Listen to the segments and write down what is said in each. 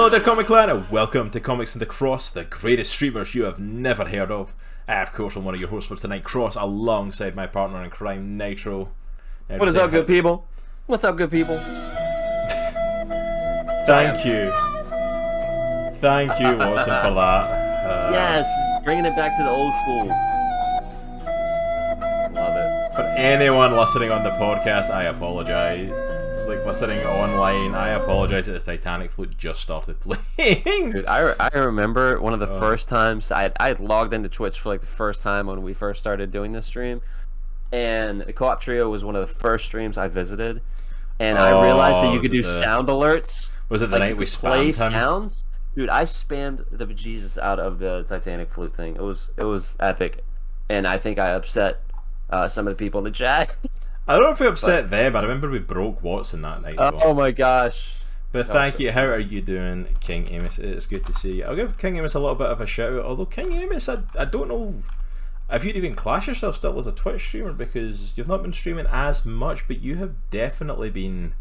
Hello there, Comic Clan, and welcome to Comics and the Cross, the greatest streamers you have never heard of. Of course, I'm one of your hosts for tonight, Cross, alongside my partner in crime, Nitro. What is up, good people? What's up, good people? Thank you. Thank you, Watson, for that. Yes, bringing it back to the old school. Love it. For anyone listening on the podcast, I apologise. Like, listening online, I apologise that the Titanic flute just started playing. Dude, I remember one of the first times I had logged into Twitch for like the first time when we first started doing this stream, and the Co-op Trio was one of the first streams I visited, and I realized that you could do sound alerts. Was it the night we play spammed him? Sounds? Dude, I spammed the bejesus out of the Titanic flute thing. It was epic, and I think I upset some of the people in the chat. I don't know if we upset them, but I remember we broke Watson that night. Oh my gosh. But thank you. How are you doing, King Amos? It's good to see you. I'll give King Amos a little bit of a shout out. Although King Amos, I don't know if you'd even class yourself still as a Twitch streamer, because you've not been streaming as much, but you have definitely been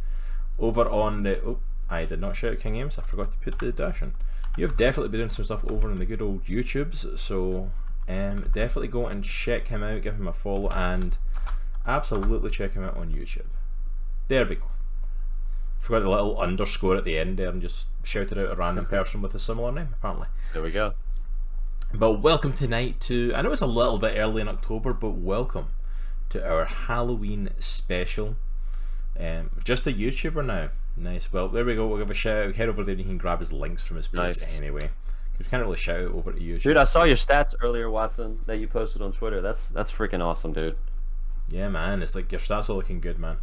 over on the... Oh, I did not shout out King Amos. I forgot to put the dash in. You have definitely been doing some stuff over on the good old YouTubes, so definitely go and check him out, give him a follow, and absolutely check him out on YouTube. There we go. Forgot the little underscore at the end there and just shouted out a random person with a similar name, apparently. There we go. But welcome tonight to, I know it's a little bit early in October, but welcome to our Halloween special. Just a YouTuber now. Nice. Well, there we go. We'll give a shout out. Head over there and you can grab his links from his page anyway. You can't really shout out over to YouTube. Dude, I saw your stats earlier, Watson, that you posted on Twitter. That's freaking awesome, dude. Yeah, man. It's like your stats are looking good, man.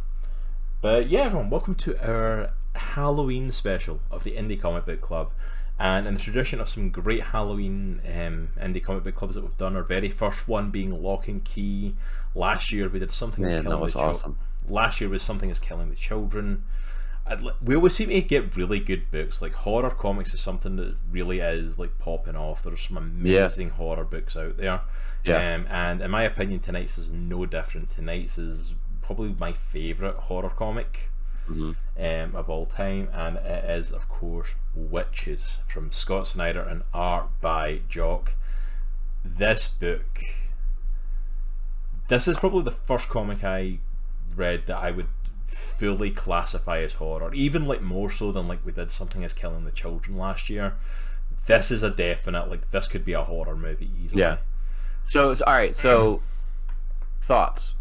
But yeah, everyone, welcome to our Halloween special of the Indie Comic Book Club. And in the tradition of some great Halloween indie comic book clubs that we've done, our very first one being Lock and Key. Last year we did Something is Killing that was awesome. Last year was Something is Killing the Children. We always seem to get really good books. Like, horror comics is something that really is like popping off. There's some amazing horror books out there. And in my opinion, tonight's is no different. Tonight's is probably my favourite horror comic of all time, and it is, of course, Wytches from Scott Snyder and art by Jock. This book, this is probably the first comic I read that I would fully classify as horror, even like more so than like we did Something is Killing the Children last year. This is a definite, like, this could be a horror movie easily. Yeah. So alright, so thoughts,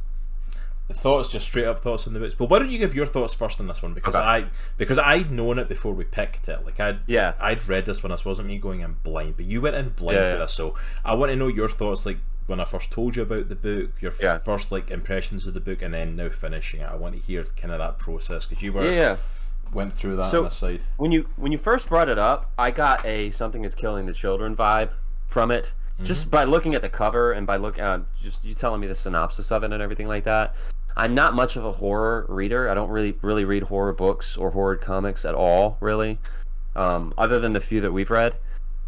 just straight up thoughts on the books. But why don't you give your thoughts first on this one, because I'd known it before we picked it. Like, I'd read this one. This wasn't me going in blind, but you went in blind to this, so I want to know your thoughts, like when I first told you about the book, your first like impressions of the book, and then now finishing it. I want to hear kind of that process, because you went through that on the side. When you first brought it up, I got a Something is Killing the Children vibe from it, just by looking at the cover and by looking just you telling me the synopsis of it and everything like that. I'm not much of a horror reader. I don't really read horror books or horror comics at all, really, other than the few that we've read.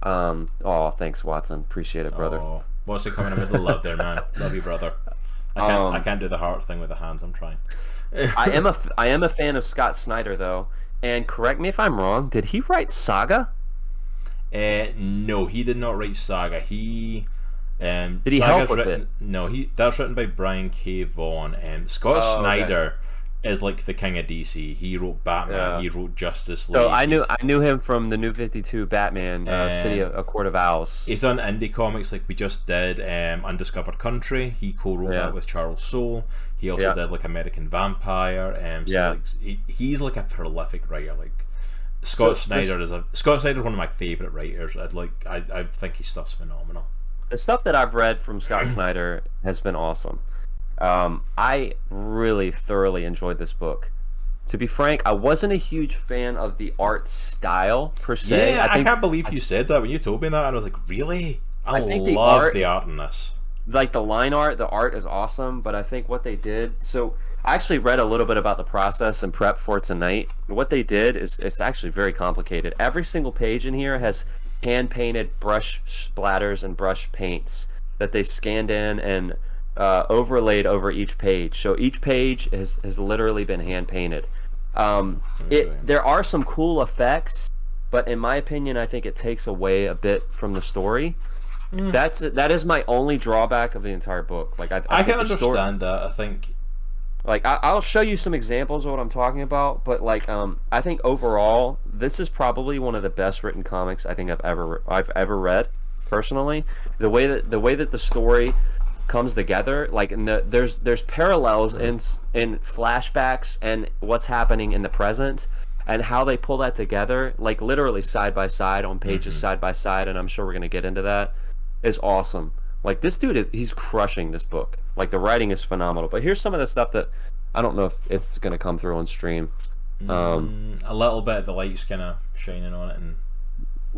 Thanks, Watson. Appreciate it, brother. What's it coming in with the love there, man? Love you, brother. I can't do the heart thing with the hands. I'm trying. I am a fan of Scott Snyder, though. And correct me if I'm wrong. Did he write Saga? No, he did not write Saga. He did he help with it? No, that's written by Brian K. Vaughan. Scott Snyder is like the king of DC. He wrote Batman. He wrote Justice League. So I knew him from the New 52 Batman, City of A Court of Owls. He's done indie comics like we just did, Undiscovered Country. He co-wrote that with Charles Soule. He also did like American Vampire. He's like a prolific writer. Like, Scott Snyder is one of my favorite writers. I think his stuff's phenomenal. The stuff that I've read from Scott Snyder has been awesome. I really thoroughly enjoyed this book. To be frank, I wasn't a huge fan of the art style per se. Yeah, I can't believe you said that when you told me that, and I was like, really? I think love the art in this. Like the line art, the art is awesome, but I think what they did... So, I actually read a little bit about the process and prep for tonight. What they did is, it's actually very complicated. Every single page in here has hand-painted brush splatters and brush paints that they scanned in and overlaid over each page. So each page has literally been hand-painted. There are some cool effects but in my opinion, I think it takes away a bit from the story. That is my only drawback of the entire book. Like I can understand that. I think, like I'll show you some examples of what I'm talking about, but like I think overall this is probably one of the best written comics I think I've ever read personally. The way that the story comes together, like there's parallels in flashbacks and what's happening in the present, and how they pull that together, like literally side by side on pages, side by side, and I'm sure we're gonna get into that, is awesome. Like this dude he's crushing this book. Like the writing is phenomenal. But here's some of the stuff that I don't know if it's gonna come through on stream. A little bit of the light's kind of shining on it, and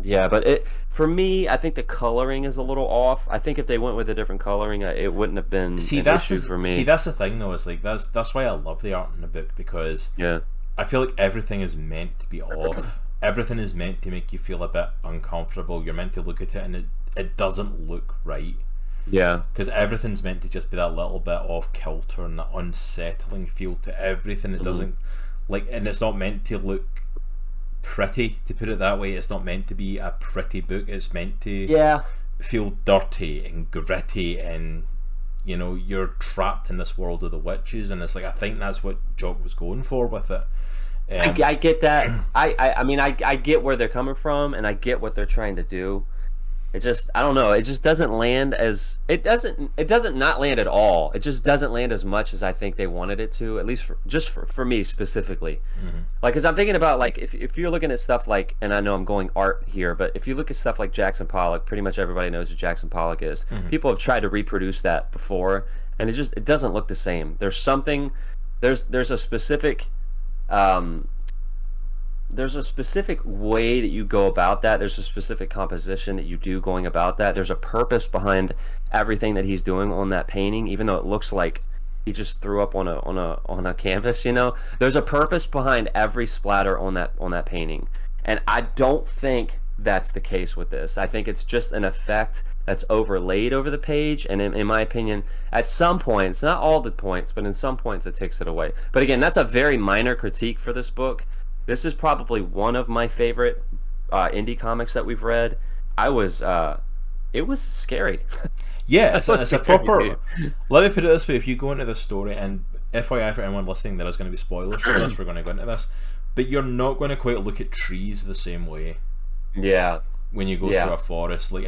yeah, but for me, I think the coloring is a little off. I think if they went with a different coloring, it wouldn't have been an issue for me. See, that's the thing though. Is like that's why I love the art in the book, because I feel like everything is meant to be off. Everything is meant to make you feel a bit uncomfortable. You're meant to look at it and it doesn't look right. Yeah. Because everything's meant to just be that little bit off kilter and that unsettling feel to everything. It doesn't, like, and it's not meant to look pretty, to put it that way. It's not meant to be a pretty book. It's meant to feel dirty and gritty, and you know, you're trapped in this world of the witches, and it's like, I think that's what Jock was going for with it. I get that. I mean, I get where they're coming from, and I get what they're trying to do. It just, I don't know, it just doesn't land as, it doesn't not land at all. It just doesn't land as much as I think they wanted it to, at least for me specifically. Like, because I'm thinking about, like, if you're looking at stuff like, and I know I'm going art here, but if you look at stuff like Jackson Pollock, pretty much everybody knows who Jackson Pollock is. People have tried to reproduce that before, and it doesn't look the same. There's something, there's a specific way that you go about that. There's a specific composition that you do going about that. There's a purpose behind everything that he's doing on that painting, even though it looks like he just threw up on a canvas, you know. There's a purpose behind every splatter on that painting. And I don't think that's the case with this. I think it's just an effect that's overlaid over the page, and in my opinion, at some points, not all the points, but in some points it takes it away. But again, that's a very minor critique for this book. This is probably one of my favorite indie comics that we've read. It was scary. Yeah, it's a proper. Let me put it this way: if you go into this story, and FYI for anyone listening, there is going to be spoilers for this. We're going to go into this, but you're not going to quite look at trees the same way. Yeah. When you go through a forest, like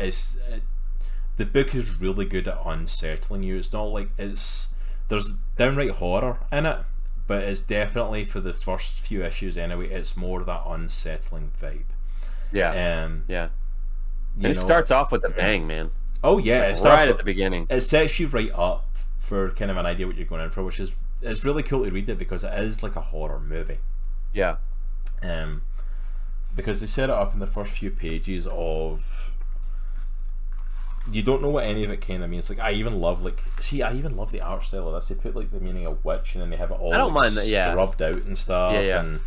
the book is really good at unsettling you. It's not like there's downright horror in it. But it's definitely, for the first few issues anyway, it's more that unsettling vibe. Yeah. And it starts off with a bang, man. Oh yeah, like, it starts right at the beginning. It sets you right up for kind of an idea what you're going in for, which is, it's really cool to read it because it is like a horror movie. Yeah. Because they set it up in the first few pages of, you don't know what any of it kind of means. Like, I even love the art style of this. They put like the meaning of witch, and then they have it all I don't mind that, rubbed out and stuff. Yeah. And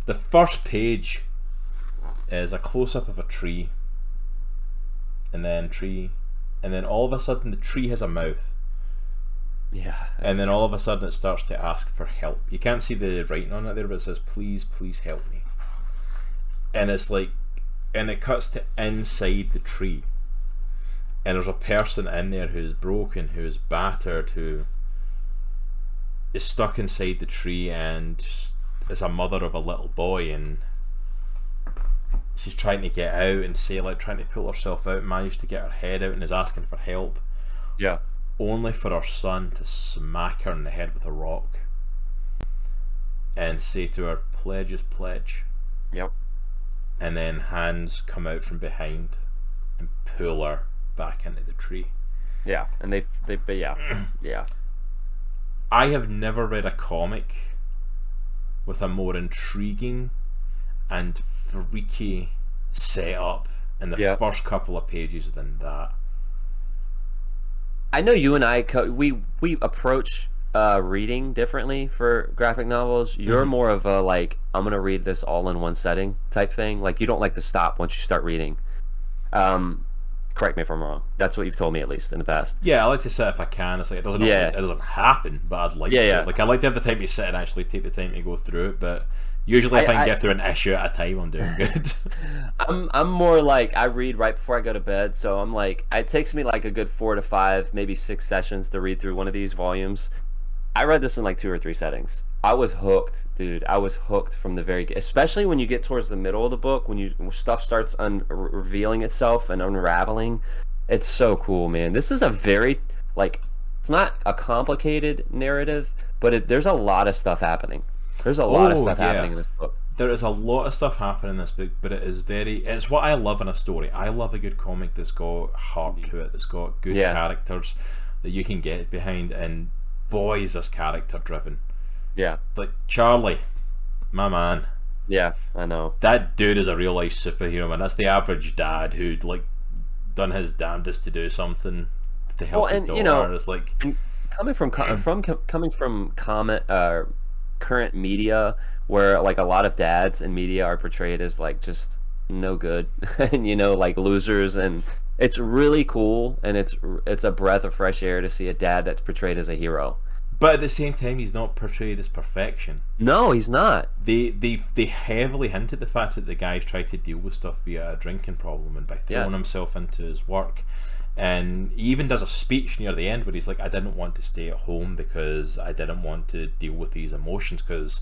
the first page is a close up of a tree, and then all of a sudden the tree has a mouth. Yeah. And then all of a sudden it starts to ask for help. You can't see the writing on it there, but it says, "Please, please help me." And it's like, and it cuts to inside the tree. And there's a person in there who's broken, who's battered, who is stuck inside the tree, and is a mother of a little boy, and she's trying to get out and trying to pull herself out, managed to get her head out, and is asking for help. Yeah. Only for her son to smack her in the head with a rock and say to her, "Pledge is pledge." Yep. And then hands come out from behind and pull her back into the tree. Yeah, and they yeah. I have never read a comic with a more intriguing and freaky setup in the first couple of pages than that. I know you and I we approach reading differently for graphic novels. You're more of a, like, I'm gonna read this all in one setting type thing. Like, you don't like to stop once you start reading. Correct me if I'm wrong. That's what you've told me, at least in the past. Yeah, I like to sit if I can. It's like, it doesn't happen, but I'd like to. Like, I like to have the time to sit and actually take the time to go through it. But Usually, if I can get through an issue at a time, I'm doing good. I'm more like I read right before I go to bed, so I'm like it takes me like a good 4 to 5, maybe 6 sessions to read through one of these volumes. I read this in like 2 or 3 settings. I was hooked, dude. I was hooked from the very, especially when you get towards the middle of the book, when stuff starts revealing itself and unraveling. It's so cool, man. This is a very like it's not a complicated narrative, but there's a lot of stuff happening. There's a lot of stuff happening in this book. There is a lot of stuff happening in this book, but it's what I love in a story. I love a good comic that's got heart to it, that's got good characters that you can get behind, and boy is this character driven. Yeah. Like Charlie, my man. Yeah, I know. That dude is a real life superhero, man. That's the average dad who'd like done his damnedest to do something to help his daughter. You know, it's like, and coming from current media, where like a lot of dads in media are portrayed as like just no good and like losers, and it's really cool, and it's a breath of fresh air to see a dad that's portrayed as a hero. But at the same time, he's not portrayed as perfection. No, he's not. They heavily hint at the fact that the guy's tried to deal with stuff via a drinking problem and by throwing himself into his work. And he even does a speech near the end where he's like, I didn't want to stay at home because I didn't want to deal with these emotions, because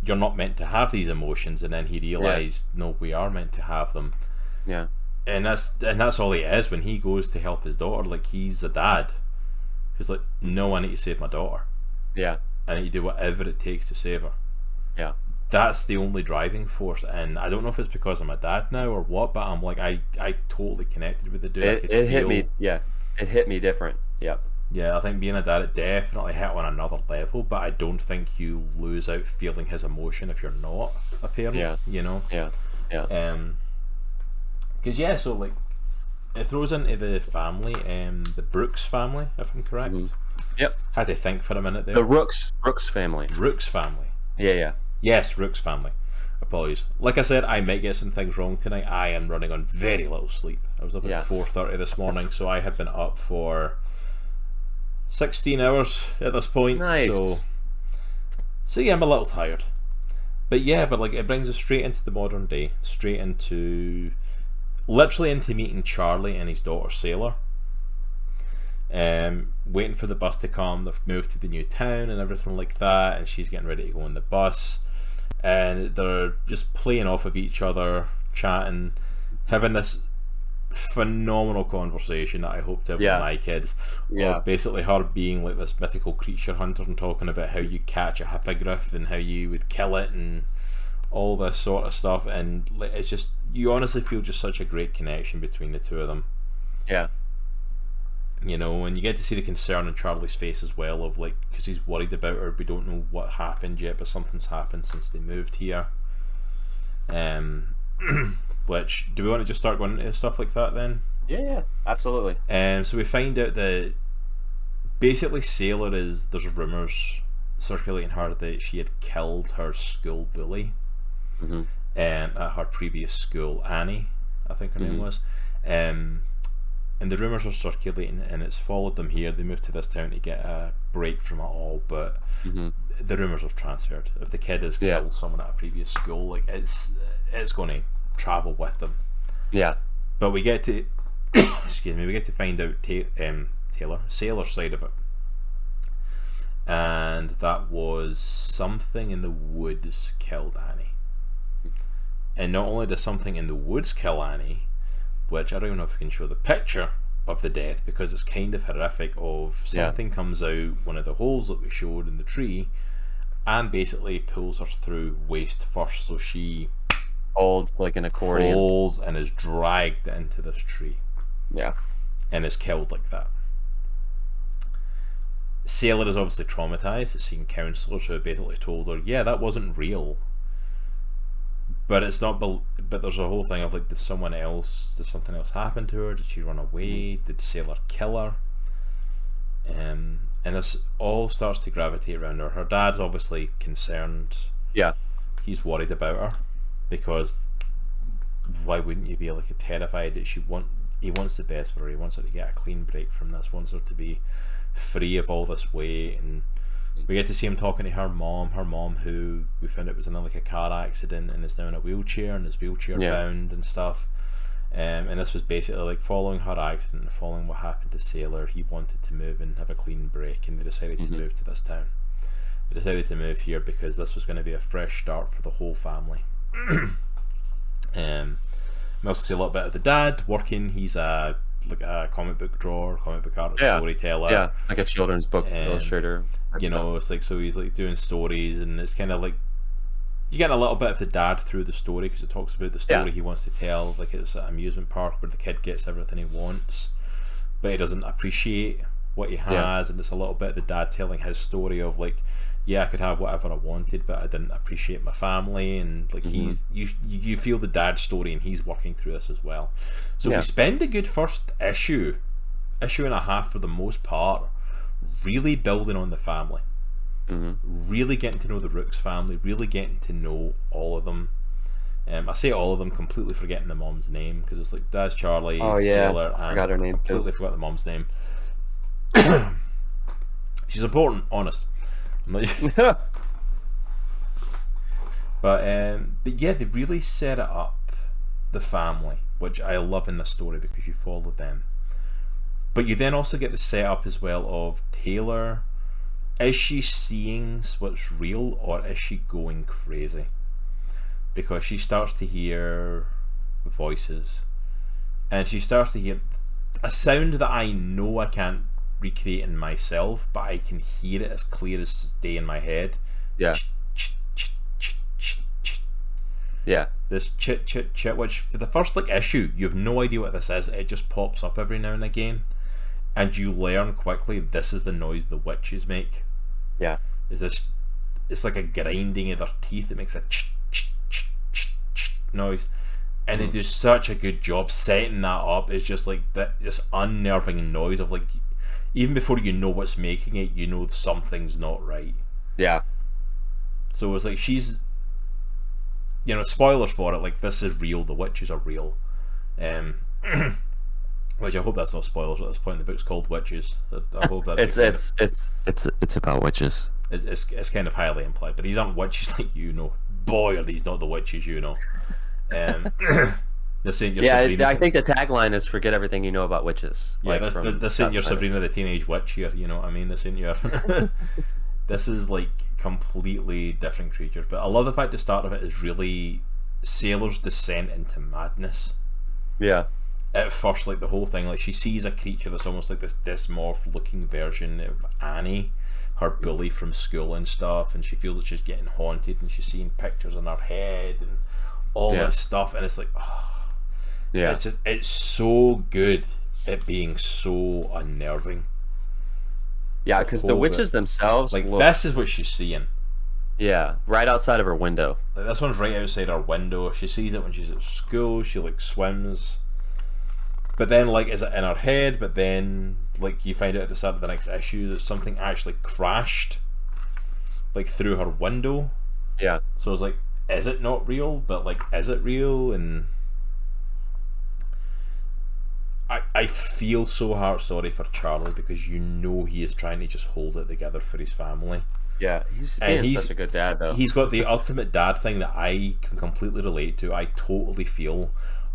you're not meant to have these emotions. And then he realised, no, we are meant to have them. Yeah. And that's all he is when he goes to help his daughter. Like, he's a dad who's like, no, I need to save my daughter. Yeah. I need to do whatever it takes to save her. Yeah. That's the only driving force, and I don't know if it's because I'm a dad now or what, but I'm like, I totally connected with the dude. It hit me, it hit me different. Yeah. Yeah, I think being a dad, it definitely hit on another level, but I don't think you lose out feeling his emotion if you're not a parent. Yeah. You know. Yeah. Yeah. Because so like, it throws into the family, the Brooks family, if I'm correct. Mm-hmm. Yep. Had to think for a minute there. The Rooks family. Rooks family. Yeah. Yes, Rooks family. Apologies. Like I said, I might get some things wrong tonight. I am running on very little sleep. I was up at 4:30 this morning, so I had been up for 16 hours at this point. Nice. So yeah, I'm a little tired. But like, it brings us straight into the modern day, straight into literally into meeting Charlie and his daughter Sailor. Waiting for the bus to come. They've moved to the new town and everything like that, and she's getting ready to go on the bus, and they're just playing off of each other, chatting, having this phenomenal conversation that I hope to have with my kids. Yeah. Basically her being like this mythical creature hunter and talking about how you catch a hippogriff and how you would kill it and all this sort of stuff, and it's just, you honestly feel just such a great connection between the two of them. Yeah. You know, and you get to see the concern in Charlie's face as well, of like, because he's worried about her. We don't know what happened yet, but something's happened since they moved here. Which, do we want to just start going into stuff like that then? Yeah, absolutely. So we find out that basically Sailor there's rumours circulating her that she had killed her school bully. Mm-hmm. At her previous school, Annie, I think her name was. And the rumours are circulating, and it's followed them here. They moved to this town to get a break from it all, but the rumours have transferred. If the kid has killed someone at a previous school, like, it's going to travel with them. Yeah. But we get to we get to find out Sailor's side of it, and that was something in the woods killed Annie. And not only does something in the woods kill Annie, which I don't even know if we can show the picture of the death because it's kind of horrific, of something comes out one of the holes that we showed in the tree and basically pulls her through waist first, so she falls like an accordion, falls and is dragged into this tree and is killed like that. Sailor is obviously traumatized, has seen counsellors who have basically told her, yeah, that wasn't real. But it's not. But there's a whole thing of like, did something else happen to her? Did she run away? Did Sailor kill her? And this all starts to gravitate around her. Her dad's obviously concerned. Yeah, he's worried about her because why wouldn't you be like terrified that he wants the best for her. He wants her to get a clean break from this. Wants her to be free of all this weight and We get to see him talking to her mom who we found out was in like a car accident and is now in a wheelchair and is wheelchair bound and stuff. And this was basically like following her accident and following what happened to Sailor. He wanted to move and have a clean break, and they decided to move to this town. They decided to move here because this was going to be a fresh start for the whole family. We also see a little bit of the dad working. He's a comic book drawer, comic book artist, storyteller, like a children's book illustrator. You know, it's like, so he's like doing stories, and it's kind of like you get a little bit of the dad through the story because it talks about the story he wants to tell. Like, it's an amusement park where the kid gets everything he wants, but he doesn't appreciate what he has, and it's a little bit of the dad telling his story of like, I could have whatever I wanted, but I didn't appreciate my family, and like you feel the dad's story, and he's working through this as well. So we spend a good first issue and a half for the most part, really building on the family, really getting to know the Rooks family, really getting to know all of them. I say all of them, completely forgetting the mom's name because it's like Daz, Charlie, Sailor, and I forgot her name completely forgot the mom's name. She's important, honest. But yeah, they really set it up, the family, which I love in this story because you follow them. But you then also get the setup as well of Taylor. Is she seeing what's real, or is she going crazy? Because she starts to hear voices, and she starts to hear a sound that I know I can't recreate in myself, but I can hear it as clear as day in my head. This chit, which for the first like issue you have no idea what this is. It just pops up every now and again, and you learn quickly this is the noise the witches make. Is this? It's like a grinding of their teeth. It makes a noise, and they do such a good job setting that up. It's just like that, just unnerving noise of like, even before you know what's making it, you know something's not right. So it's like she's, you know, spoilers for it, like this is real, the witches are real. Which I hope that's not spoilers at this point. The book's called Witches. I hope that it's about witches. It's kind of highly implied, but these aren't witches like you know. Boy, are these not the witches you know. They're saying your Sabrina. I think the tagline is "Forget everything you know about witches." Yeah, they're saying you're Sabrina the Teenage Witch here. You know what I mean? They're saying you're. This is like completely different creatures, but I love the fact the start of it is really Sailor's descent into madness. At first, like the whole thing, like she sees a creature that's almost like this dysmorph looking version of Annie, her bully from school and stuff, and she feels that she's getting haunted, and she's seeing pictures in her head and all this stuff, and it's like, it's so good at being so unnerving. Because the witches themselves, like this is what she's seeing. Right outside of her window. Like this one's right outside her window. She sees it when she's at school. She like swims. But then, like, is it in her head? But then, like, you find out at the start of the next issue that something actually crashed, like, through her window. So it's like, is it not real? But, like, is it real? And I feel so hard sorry for Charlie because you know he is trying to just hold it together for his family. He's such a good dad, though. He's got the ultimate dad thing that I can completely relate to. I totally feel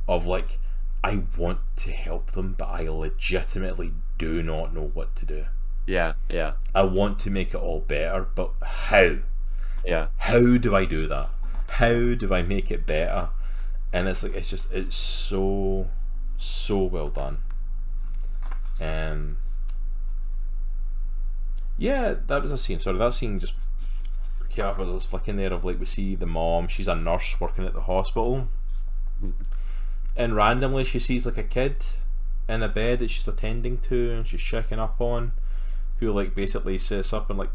of, like, I want to help them, but I legitimately do not know what to do. I want to make it all better, but how? How do I do that? How do I make it better? And it's like, it's so well done. That was a scene. Sorry, that scene just I was flicking there of like, we see the mom, she's a nurse working at the hospital. And randomly she sees like a kid in a bed that she's attending to and she's checking up on, who like basically sits up and like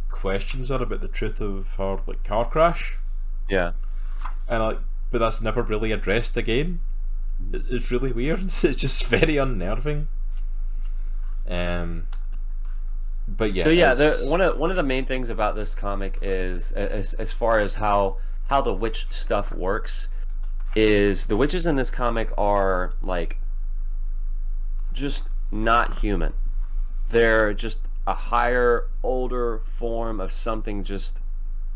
questions her about the truth of her like car crash. And like, but that's never really addressed again. It's really weird. It's just very unnerving. But one of the main things about this comic is as far as how the witch stuff works is the witches in this comic are like just not human. They're just a higher, older form of something just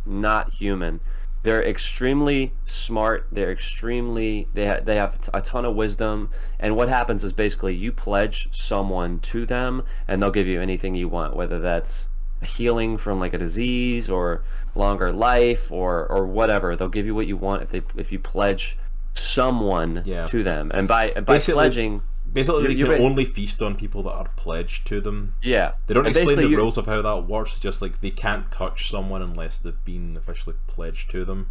not human. They're extremely smart. They have a ton of wisdom. And what happens is basically you pledge someone to them, and they'll give you anything you want, whether that's healing from like a disease or longer life or whatever. They'll give you what you want if you pledge someone to them. And by pledging. Basically, they can only feast on people that are pledged to them. Yeah. They don't explain the rules of how that works. It's just like they can't touch someone unless they've been officially pledged to them.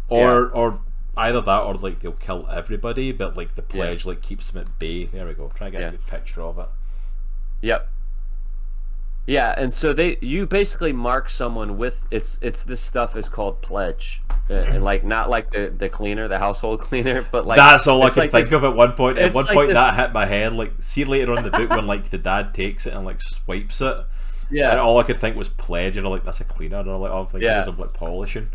Or either that or like they'll kill everybody, but like the pledge like keeps them at bay. There we go. Try and get a good picture of it. Yep. Yeah, and so you basically mark someone with it's this stuff is called pledge, and like not like the cleaner, the household cleaner, but like that's all I could think of at one point. At one point this, that hit my head. Like see later on in the book when like the dad takes it and like swipes it. Yeah. And all I could think was pledge, and I'm like that's a cleaner. And I'm like oh, I think it's like polishing.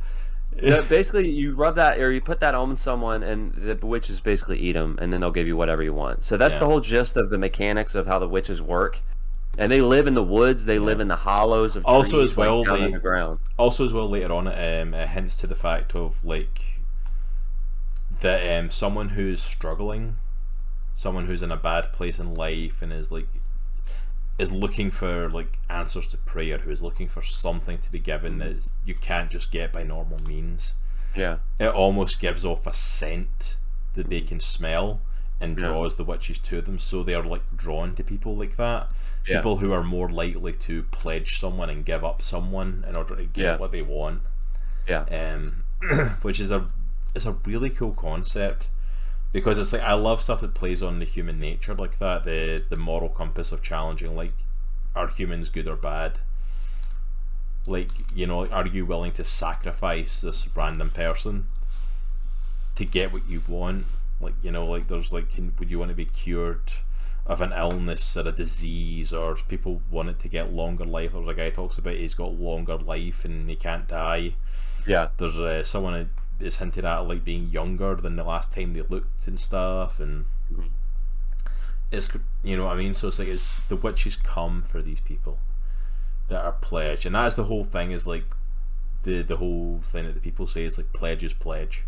Basically, you rub that or you put that on someone, and the witches basically eat them, and then they'll give you whatever you want. So that's the whole gist of the mechanics of how the witches work. And they live in the woods. They live in the hollows of trees, also as well, like, down on the ground. Also as well, later on, it hints to the fact of like that someone who's struggling, someone who's in a bad place in life, and is looking for like answers to prayer, who is looking for something to be given that you can't just get by normal means. Yeah, it almost gives off a scent that they can smell and draws the witches to them, so they are like drawn to people like that. People who are more likely to pledge someone and give up someone in order to get what they want. Which is a really cool concept, because it's like I love stuff that plays on the human nature like that, the moral compass of challenging like, are humans good or bad? Like, you know, are you willing to sacrifice this random person to get what you want? Like, you know, like there's like, would you want to be cured of an illness or a disease, or people want it to get longer life? There's a guy who talks about he's got longer life and he can't die. There's someone is hinted at like being younger than the last time they looked and stuff, and it's, you know what I mean. So it's like it's the witches come for these people that are pledged, and that's the whole thing. Is like the whole thing that the people say is like pledge is pledge.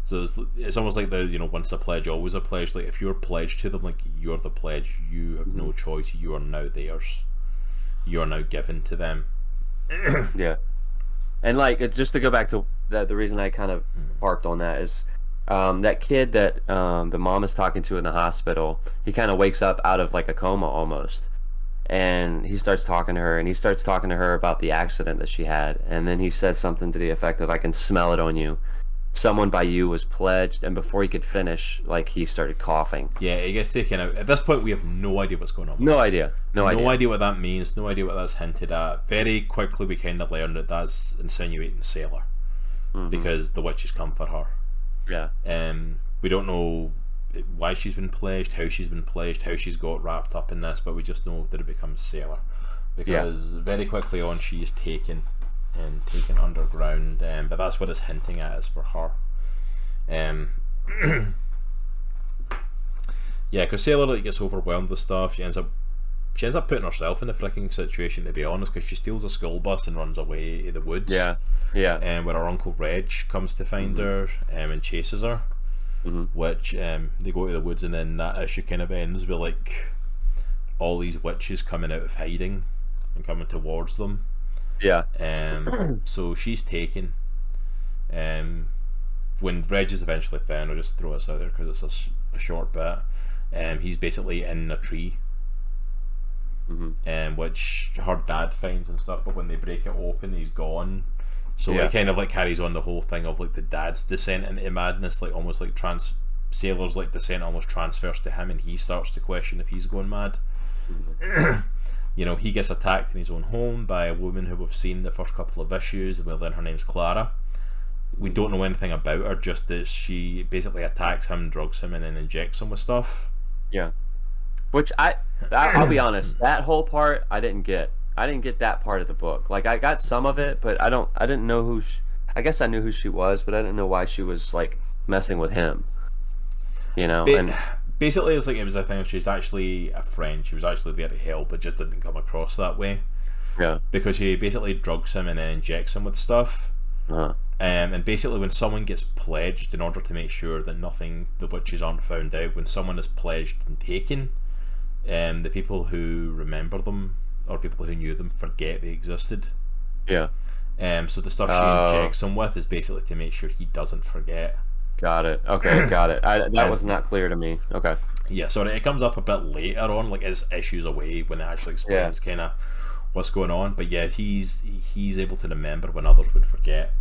So it's almost like the, you know, once a pledge, always a pledge. Like if you're pledged to them, like you're the pledge. You have no choice. You are now theirs. You are now given to them. And like it's just to go back to the reason I kind of harped on that is that kid that the mom is talking to in the hospital. He kind of wakes up out of like a coma almost, and he starts talking to her, and he starts talking to her about the accident that she had, and then he said something to the effect of, "I can smell it on you. Someone by you was pledged," and before he could finish, like, he started coughing. Yeah, he gets taken out. At this point, we have no idea what's going on. No idea what that means. No idea what that's hinted at. Very quickly, we kind of learn that that's insinuating Sailor, because the witches come for her. We don't know why she's been pledged, how she's been pledged, how she's got wrapped up in this, but we just know that it becomes Sailor, because very quickly on she is taken underground, but that's what it's hinting at is for her. Because Sailor like gets overwhelmed with stuff. She ends up putting herself in a freaking situation, to be honest, because she steals a school bus and runs away to the woods. And where her Uncle Reg comes to find her and chases her, which they go to the woods, and then that issue kind of ends with like all these witches coming out of hiding and coming towards them. So she's taken. When Reg is eventually found, I'll just throw this out there because it's a short bit. He's basically in a tree, which her dad finds and stuff. But when they break it open, he's gone. So it kind of like carries on the whole thing of like the dad's descent into madness, like almost like Sailor's like descent almost transfers to him, and he starts to question if he's going mad. You know, he gets attacked in his own home by a woman who we've seen the first couple of issues, and we learn her name's Clara. We don't know anything about her, just that she basically attacks him, drugs him, and then injects him with stuff. Which I'll be honest, that whole part I didn't get. I didn't get that part of the book. Like I got some of it, but I didn't know who. I guess I knew who she was, but I didn't know why she was like messing with him. You know, basically it's like it was a thing. She's actually a friend. She was actually there to help, but just didn't come across that way. Yeah. Because she basically drugs him and then injects him with stuff. Uh-huh. And basically, when someone gets pledged, in order to make sure that the witches aren't found out, when someone is pledged and taken, the people who remember them or people who knew them forget they existed. Yeah. So the stuff she injects him with is basically to make sure he doesn't forget. Got it. Okay, got it. That was not clear to me. Okay. Yeah, sorry, it comes up a bit later on, like as issues away, when it actually explains kind of what's going on. But yeah, he's able to remember when others would forget.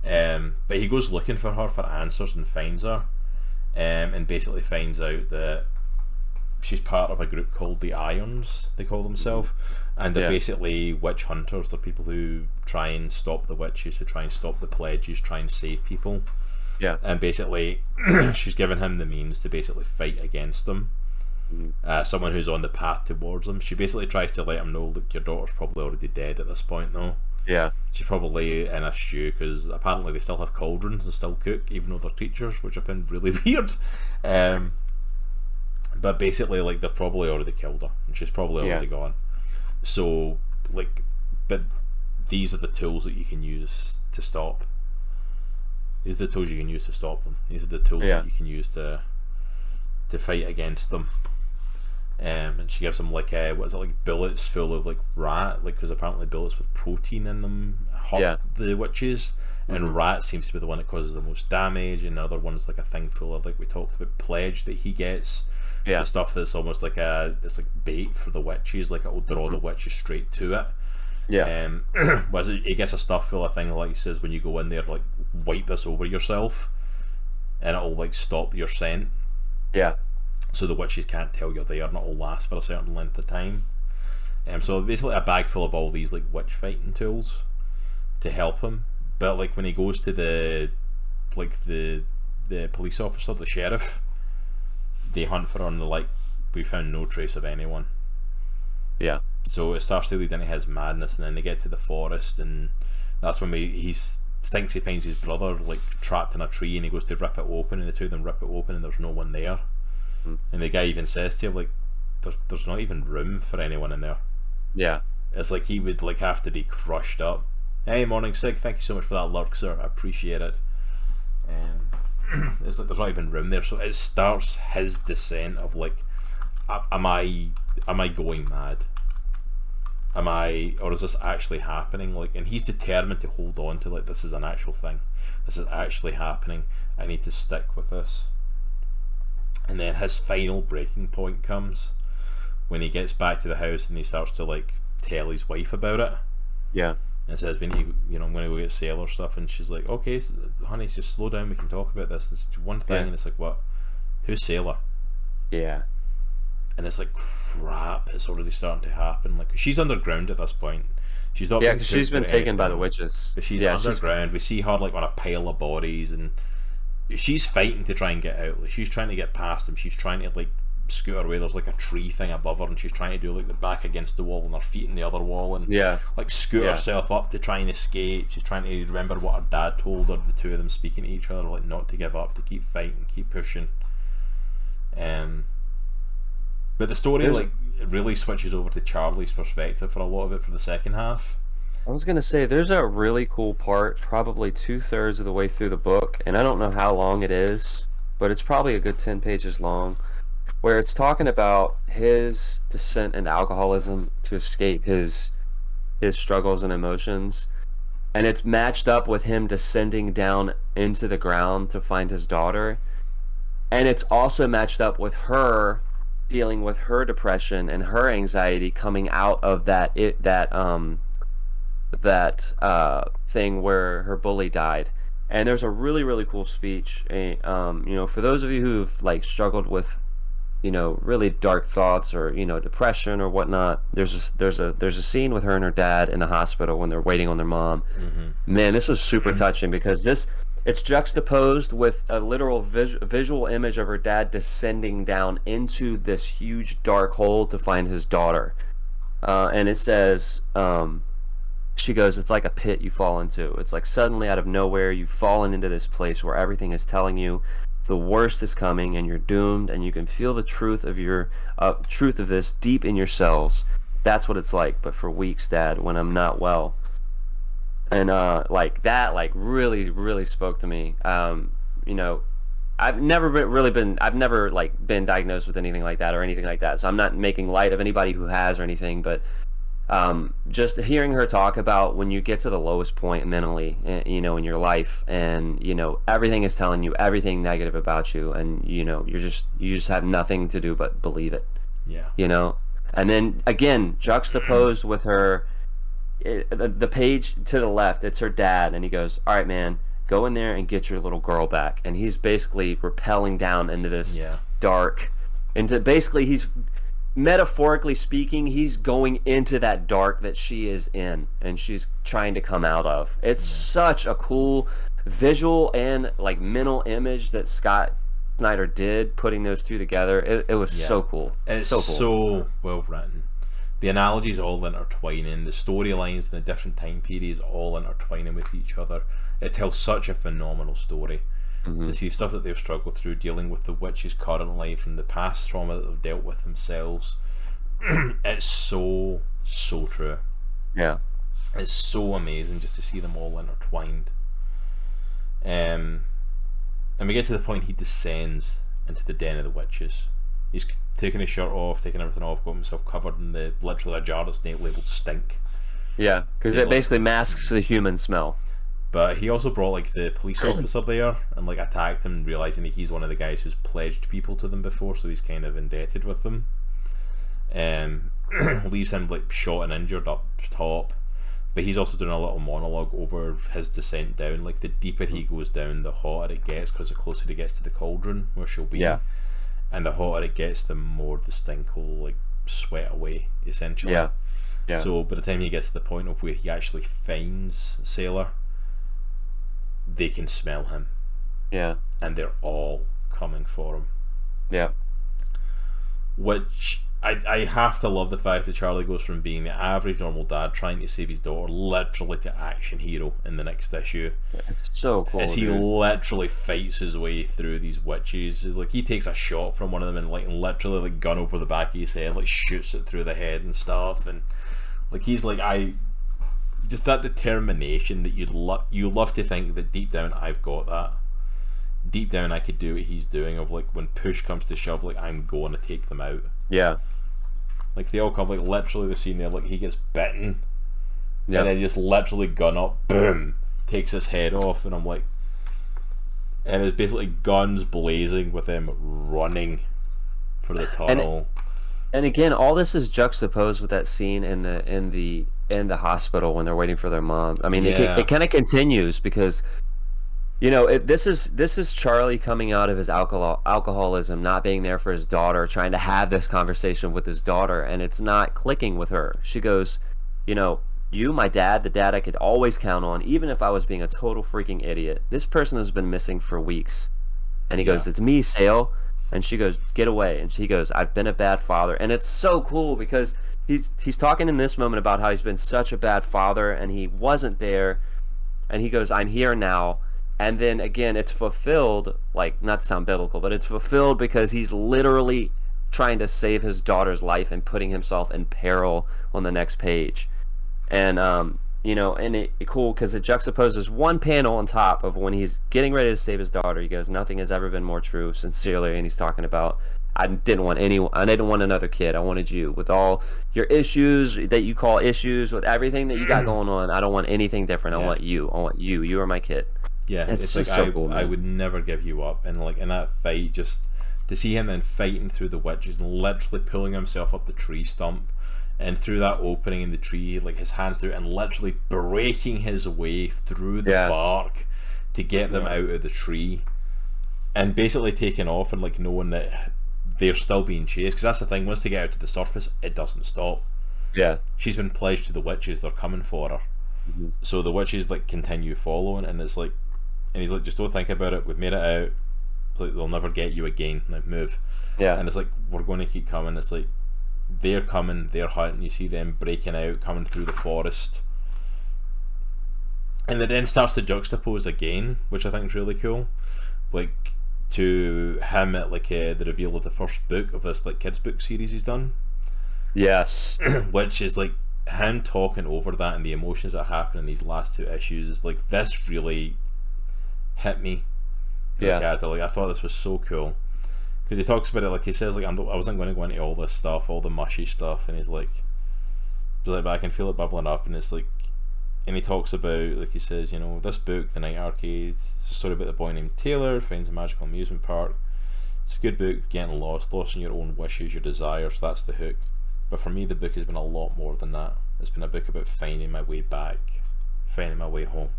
But he goes looking for her for answers and finds her, and basically finds out that she's part of a group called the Irons, they call themselves, and they're basically witch hunters. They're people who try and stop the witches, who try and stop the pledges, try and save people. Yeah. And basically she's given him the means to basically fight against them. Someone who's on the path towards them. She basically tries to let him know, look, your daughter's probably already dead at this point though. Yeah. She's probably in a stew, because apparently they still have cauldrons and still cook, even though they're creatures, which I find really weird. But basically, like, they've probably already killed her, and she's probably already gone. So, like, but these are the tools that you can use to stop. These are the tools you can use to stop them. These are the tools that you can use to fight against them. And she gives him like what is it, like bullets full of like rat, like, because apparently bullets with protein in them hurt the witches, and rat seems to be the one that causes the most damage, and the other one's like a thing full of, like we talked about, pledge that he gets. The stuff that's almost like it's like bait for the witches, like it'll draw the witches straight to it. Was it? He gets a stuff full of thing, like he says, when you go in there, like wipe this over yourself, and it'll like stop your scent. Yeah. So the witches can't tell you're there, and it'll last for a certain length of time. So basically a bag full of all these like witch fighting tools to help him. But like when he goes to the police officer, the sheriff, they hunt for her and they're like, we found no trace of anyone. Yeah. So it starts to lead into his madness, and then they get to the forest, and that's when he thinks he finds his brother like trapped in a tree, and he goes to rip it open, and the two of them rip it open, and there's no one there. And the guy even says to him, like, there's not even room for anyone in there. Yeah. It's like he would like have to be crushed up. Hey, morning Sig, thank you so much for that lurk, sir, I appreciate it. It's like there's not even room there, so it starts his descent of like, am I going mad? Or is this actually happening? Like, and he's determined to hold on to, like, this is an actual thing. This is actually happening. I need to stick with this. And then his final breaking point comes when he gets back to the house and he starts to like tell his wife about it. Yeah. And says, we need, I'm going to go get sailor stuff, and she's like, okay, honey, just slow down, we can talk about this. It's one thing, and it's like, what? Who's Sailor? Yeah. And it's like, crap, it's already starting to happen. Like, she's underground at this point. She's not. Yeah, because she's been taken by the witches. But she's underground. We see her like on a pile of bodies, and she's fighting to try and get out. Like, she's trying to get past them. She's trying to like scoot her away. There's like a tree thing above her, and she's trying to do like the back against the wall and her feet in the other wall, and like scoot herself up to try and escape. She's trying to remember what her dad told her, the two of them speaking to each other, like not to give up, to keep fighting, keep pushing. But the story it really switches over to Charlie's perspective for a lot of it for the second half. I was gonna say there's a really cool part, probably 2/3 of the way through the book, and I don't know how long it is, but it's probably a good 10 pages long, where it's talking about his descent into alcoholism to escape his struggles and emotions, and it's matched up with him descending down into the ground to find his daughter, and it's also matched up with her dealing with her depression and her anxiety coming out of that thing where her bully died. And there's a really, really cool speech. For those of you who've like struggled with, really dark thoughts or depression or whatnot, there's a scene with her and her dad in the hospital when they're waiting on their mom. Man, this was super touching, because it's juxtaposed with a literal visual image of her dad descending down into this huge dark hole to find his daughter, and it says, she goes, it's like a pit you fall into. It's like suddenly out of nowhere you've fallen into this place where everything is telling you the worst is coming and you're doomed, and you can feel the truth of this deep in your cells. That's what it's like, but for weeks, Dad, when I'm not well. And like that, like really, really spoke to me. You know, I've never like been diagnosed with anything like that or anything like that. So I'm not making light of anybody who has or anything, but just hearing her talk about when you get to the lowest point mentally, you know, in your life, and you know everything is telling you everything negative about you, and you know you just have nothing to do but believe it. Yeah. You know, and then again juxtaposed with her, the page to the left, it's her dad, and he goes, "All right, man, go in there and get your little girl back." And he's basically rappelling down into this dark, into basically he's metaphorically speaking, he's going into that dark that she is in and she's trying to come out of. It's such a cool visual and like mental image that Scott Snyder did, putting those two together. It was so cool. It's so well written. The analogies all intertwining, the storylines in the different time periods all intertwining with each other. It tells such a phenomenal story. To see stuff that they've struggled through, dealing with the witches' current life and the past trauma that they've dealt with themselves. It's so true. Yeah. It's so amazing just to see them all intertwined. And we get to the point he descends into the den of the witches. He's taking his shirt off, taking everything off, got himself covered in literally a jar that's labelled stink. Yeah, because it basically masks the human smell. But he also brought like the police officer there and like attacked him, realizing that he's one of the guys who's pledged people to them before, so he's kind of indebted with them. Leaves him like shot and injured up top, but he's also doing a little monologue over his descent down. Like the deeper he goes down, the hotter it gets, because the closer he gets to the cauldron where she'll be, and the hotter it gets, the more the stink will like sweat away, essentially. Yeah. So by the time he gets to the point of where he actually finds Sailor, they can smell him. Yeah. And they're all coming for him. Yeah. Which I have to love the fact that Charlie goes from being the average normal dad trying to save his daughter literally to action hero in the next issue. It's so cool. As he literally fights his way through these witches. It's like he takes a shot from one of them and like literally like gun over the back of his head, like shoots it through the head and stuff, and like he's like just that determination that you love to think that deep down I've got that. Deep down I could do what he's doing, of like when push comes to shove, like I'm going to take them out. Yeah. Like they all come, like literally the scene there, like he gets bitten, and then just literally gun up, boom, takes his head off, and I'm like, and it's basically guns blazing with him running for the tunnel. And again, all this is juxtaposed with that scene in the hospital when they're waiting for their mom. I mean, it kind of continues because, you know, this is Charlie coming out of his alcoholism, not being there for his daughter, trying to have this conversation with his daughter, and it's not clicking with her. She goes, you know, you, my dad, the dad I could always count on, even if I was being a total freaking idiot. This person has been missing for weeks. And he goes, it's me, Sale. And she goes, get away. And she goes, I've been a bad father. And it's so cool because he's talking in this moment about how he's been such a bad father and he wasn't there. And he goes, I'm here now. And then again, it's fulfilled, like, not to sound biblical, but it's fulfilled because he's literally trying to save his daughter's life and putting himself in peril on the next page. And, you know, and it cool because it juxtaposes one panel on top of when he's getting ready to save his daughter. He goes, nothing has ever been more true, sincerely. And he's talking about, I didn't want another kid. I wanted you with all your issues that you call issues, with everything that you got going on. I don't want anything different. I want you. You are my kid. Yeah, it's like so cool, I would never give you up. And like in that fight, just to see him then fighting through the witches and literally pulling himself up the tree stump and through that opening in the tree, like his hands through, and literally breaking his way through the bark to get them out of the tree, and basically taking off and like knowing that they're still being chased, because that's the thing, once they get out to the surface it doesn't stop. She's been pledged to the witches, they're coming for her. So the witches like continue following, and it's like, and he's like, just don't think about it, we've made it out, it's like, they'll never get you again, now move. And it's like, we're going to keep coming. It's like they're coming, they're hunting, you see them breaking out, coming through the forest, and it then starts to juxtapose again, which I think is really cool. Like to him at like the reveal of the first book of this like kids book series he's done. Yes. Which is like him talking over that and the emotions that happen in these last 2 issues is like, this really hit me. Yeah. Like I thought this was so cool because he talks about it like he says like I wasn't going to go into all this stuff, all the mushy stuff, and he's like, but I can feel it bubbling up, and it's like, and he talks about like he says, you know, this book, The Night Arcade, it's a story about the boy named Taylor finds a magical amusement park. It's a good book, getting lost in your own wishes, your desires. That's the hook. But for me, the book has been a lot more than that. It's been a book about finding my way back, finding my way home.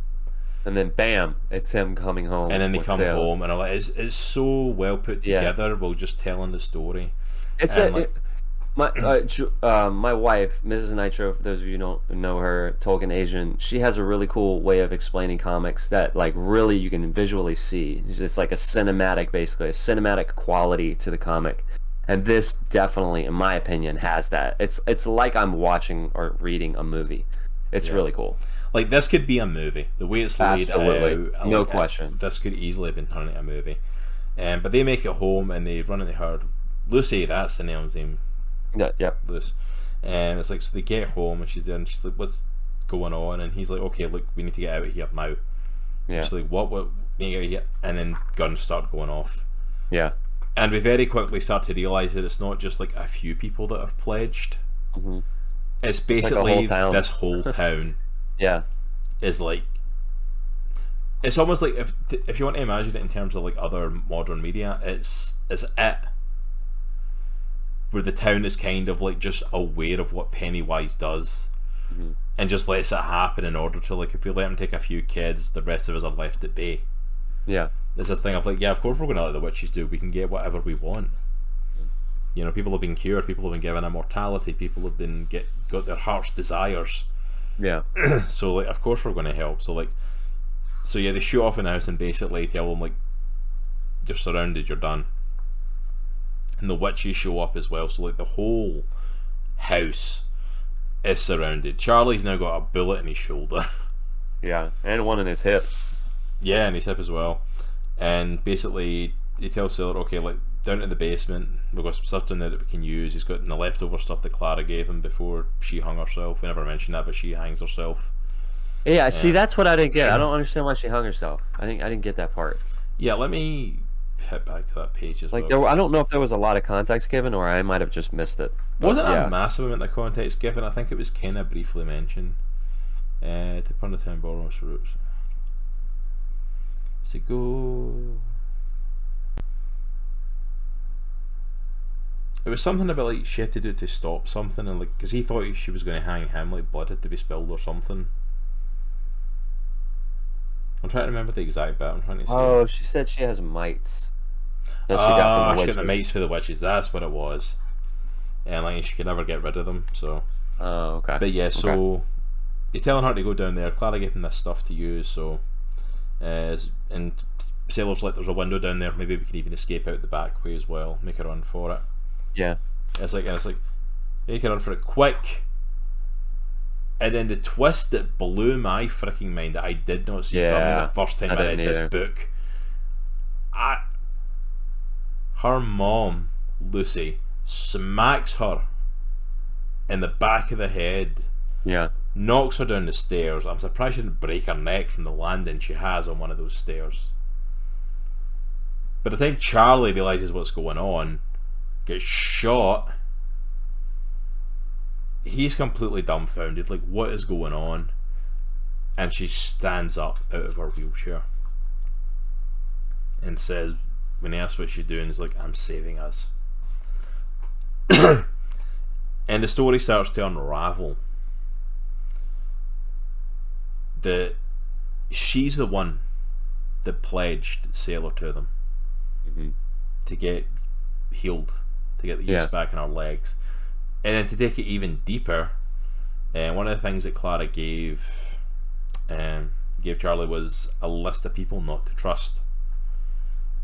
And then bam, it's him coming home. And then they come home, and I'm like, it's so well put together. Yeah. While just telling the story. It's my wife, Mrs. Nitro. For those of you who don't know her, Tolkien Asian. She has a really cool way of explaining comics that like really you can visually see. It's like a cinematic, basically a cinematic quality to the comic. And this definitely, in my opinion, has that. It's like I'm watching or reading a movie. It's really cool. Like this could be a movie. The way it's laid out, no question. This could easily have been turned into a movie. But they make it home and they run into her. Lucy, that's the name. Yeah, yep. Lucy. And it's like, so they get home and she's there and she's like, what's going on? And he's like, okay, look, we need to get out of here now. Yeah. She's like, what? We need to get out of here. And then guns start going off. Yeah. And we very quickly start to realise that it's not just like a few people that have pledged. Mm-hmm. It's basically like this whole town. Yeah. Is like, it's almost like if you want to imagine it in terms of like other modern media, it's it where the town is kind of like just aware of what Pennywise does, and just lets it happen in order to like, if we let him take a few kids, the rest of us are left at bay. Yeah. There's this thing of like, yeah, of course we're going to let the witches do. We can get whatever we want. You know, people have been cured. People have been given immortality. People have been got their heart's desires. Yeah. So like, of course we're going to help. So yeah, they shoot off in the house and basically tell them like, you're surrounded, you're done. And the witches show up as well. So like the whole house is surrounded. Charlie's now got a bullet in his shoulder. Yeah, and one in his hip. Yeah, and his hip as well. And basically he tells Sailor, okay, like down in the basement, we've got some stuff down there that we can use. He's got the leftover stuff that Clara gave him before she hung herself. We never mentioned that, but she hangs herself. Yeah, see, that's what I didn't get. I don't understand why she hung herself. I didn't get that part. Yeah, let me hit back to that page as like well. I don't know if there was a lot of context given, or I might have just missed it. Wasn't a massive amount of context given. I think it was kind of briefly mentioned. To put on the town borrowers for roots. So go. It was something about like she had to do it to stop something, and like because he thought she was going to hang him, like blood had to be spilled or something. I'm trying to remember the exact bit. I'm trying to see. Oh, she said she has mites. That she got the mites for the witches. That's what it was. And like she could never get rid of them. So. Oh, okay. But yeah, so he's telling her to go down there. Clara gave him this stuff to use. So, and Sailor's like, there's a window down there. Maybe we can even escape out the back way as well. Make a run for it. Yeah. It's like make a run for it quick. And then the twist that blew my freaking mind that I did not see coming the first time I read this book. Her mom, Lucy, smacks her in the back of the head. Yeah. Knocks her down the stairs. I'm surprised she didn't break her neck from the landing she has on one of those stairs. By the time Charlie realises what's going on, gets shot, he's completely dumbfounded, like, what is going on? And she stands up out of her wheelchair and says, when he asks what she's doing, he's like, I'm saving us. And the story starts to unravel that she's the one that pledged Sailor to them to get healed, to get the use back in her legs. And then to take it even deeper, one of the things that Clara gave Charlie was a list of people not to trust.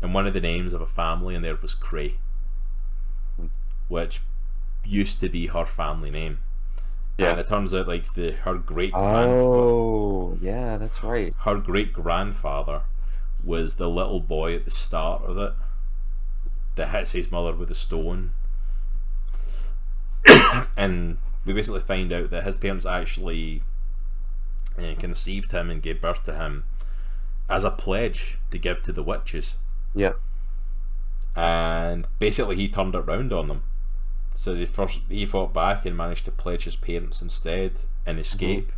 And one of the names of a family in there was Cray, which used to be her family name. Yeah. And it turns out like her great grandfather. Oh, yeah, that's right. Her great grandfather was the little boy at the start of it that hits his mother with a stone. And we basically find out that his parents actually conceived him and gave birth to him as a pledge to give to the Wytches. Yeah. And basically he turned it round on them. So he fought back and managed to pledge his parents instead and escape.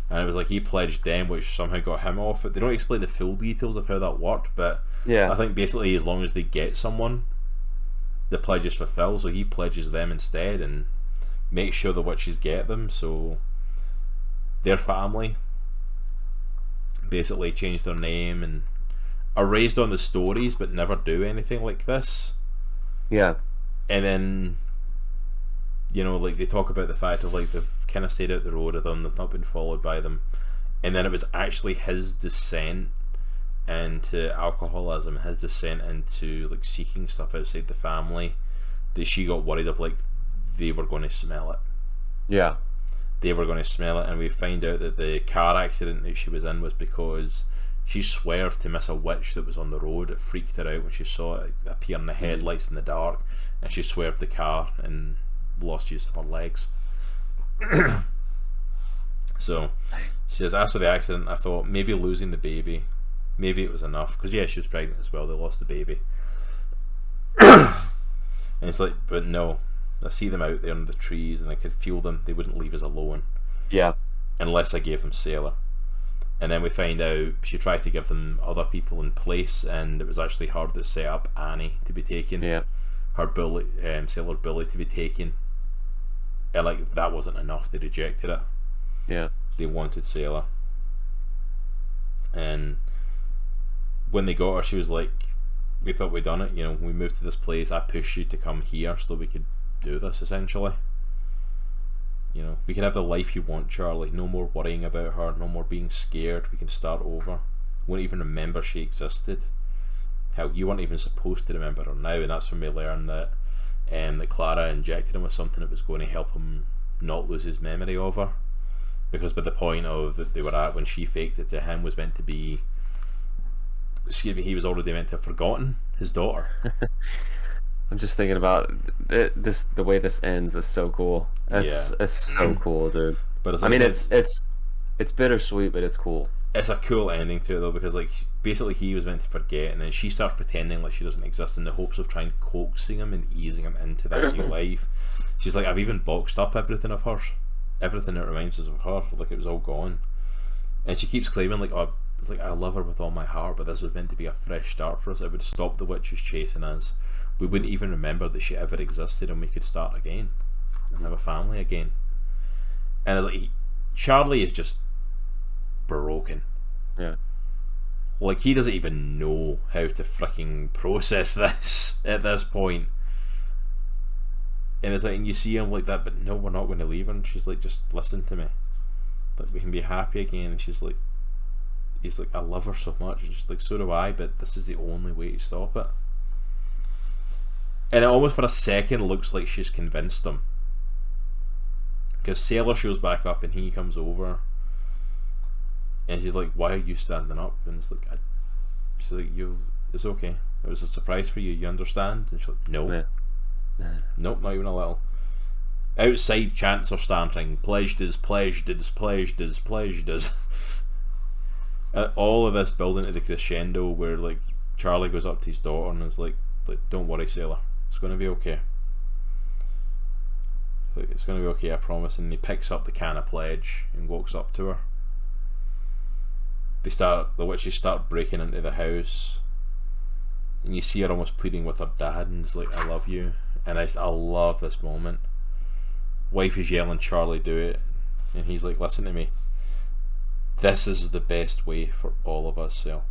And it was like he pledged them, which somehow got him off. They don't explain the full details of how that worked, but I think basically as long as they get someone, the pledge is fulfilled. So he pledges them instead and makes sure the Wytches get them. So their family basically change their name and are raised on the stories but never do anything like this. Yeah. And then, you know, like they talk about the fact of like they've kind of stayed out the road of them, they've not been followed by them, and then it was actually his descent into alcoholism, his descent into like seeking stuff outside the family, that she got worried of like they were going to smell it. Yeah. They were going to smell it, and we find out that the car accident that she was in was because she swerved to miss a witch that was on the road. It freaked her out when she saw it appear in the headlights in the dark, and she swerved the car and lost use of her legs. So she says, after the accident I thought maybe losing the baby, maybe it was enough, because she was pregnant as well, they lost the baby. And it's like, but no, I see them out there in the trees and I could feel them, they wouldn't leave us alone. Yeah. Unless I gave them Sailor. And then we find out she tried to give them other people in place, and it was actually her that set up Annie to be taken. Yeah. Her bully, Sailor's bully, to be taken. And like that wasn't enough, they rejected it. Yeah. They wanted Sailor. And when they got her, she was like, we thought we'd done it, you know, we moved to this place, I pushed you to come here so we could do this, essentially. You know, we can have the life you want, Charlie. No more worrying about her, no more being scared, we can start over. Won't even remember she existed. Hell, you weren't even supposed to remember her now, and that's when we learn that that Clara injected him with something that was going to help him not lose his memory of her. Because by the point of that they were at when she faked it to him was meant to be, he was already meant to have forgotten his daughter. I'm just thinking about it, the way this ends is so cool. It's so cool, dude. But it's like, I mean, it's bittersweet, but it's cool. It's a cool ending to it though, because like basically he was meant to forget, and then she starts pretending like she doesn't exist in the hopes of trying coaxing him and easing him into that new life. She's like, I've even boxed up everything of hers, everything that reminds us of her, like it was all gone. And she keeps claiming like, oh, it's like I love her with all my heart, but this was meant to be a fresh start for us. It would stop the witches chasing us. We wouldn't even remember that she ever existed, and we could start again and have a family again. And like Charlie is just broken. Yeah. Like he doesn't even know how to freaking process this at this point. And it's like, and you see him like that, but no, we're not going to leave her. And she's like, just listen to me. Like we can be happy again. And she's like, he's like, I love her so much. And she's like, so do I, but this is the only way to stop it. And it almost for a second looks like she's convinced him. Because Sailor shows back up and he comes over. And she's like, why are you standing up? And it's like, she's like, it's okay. It was a surprise for you, you understand? And she's like, no. Yeah. Nope, not even a little. Outside chants are starting. Pledged is, pledged is, pledged is, pledged is. All of this building to the crescendo where like Charlie goes up to his daughter and is like, don't worry, Sailor. It's going to be okay. It's going to be okay, I promise. And he picks up the can of pledge and walks up to her. The witches start breaking into the house, and you see her almost pleading with her dad, and it's like, I love you. And I love this moment. Wife is yelling, Charlie, do it. And he's like, listen to me. This is the best way for all of us, so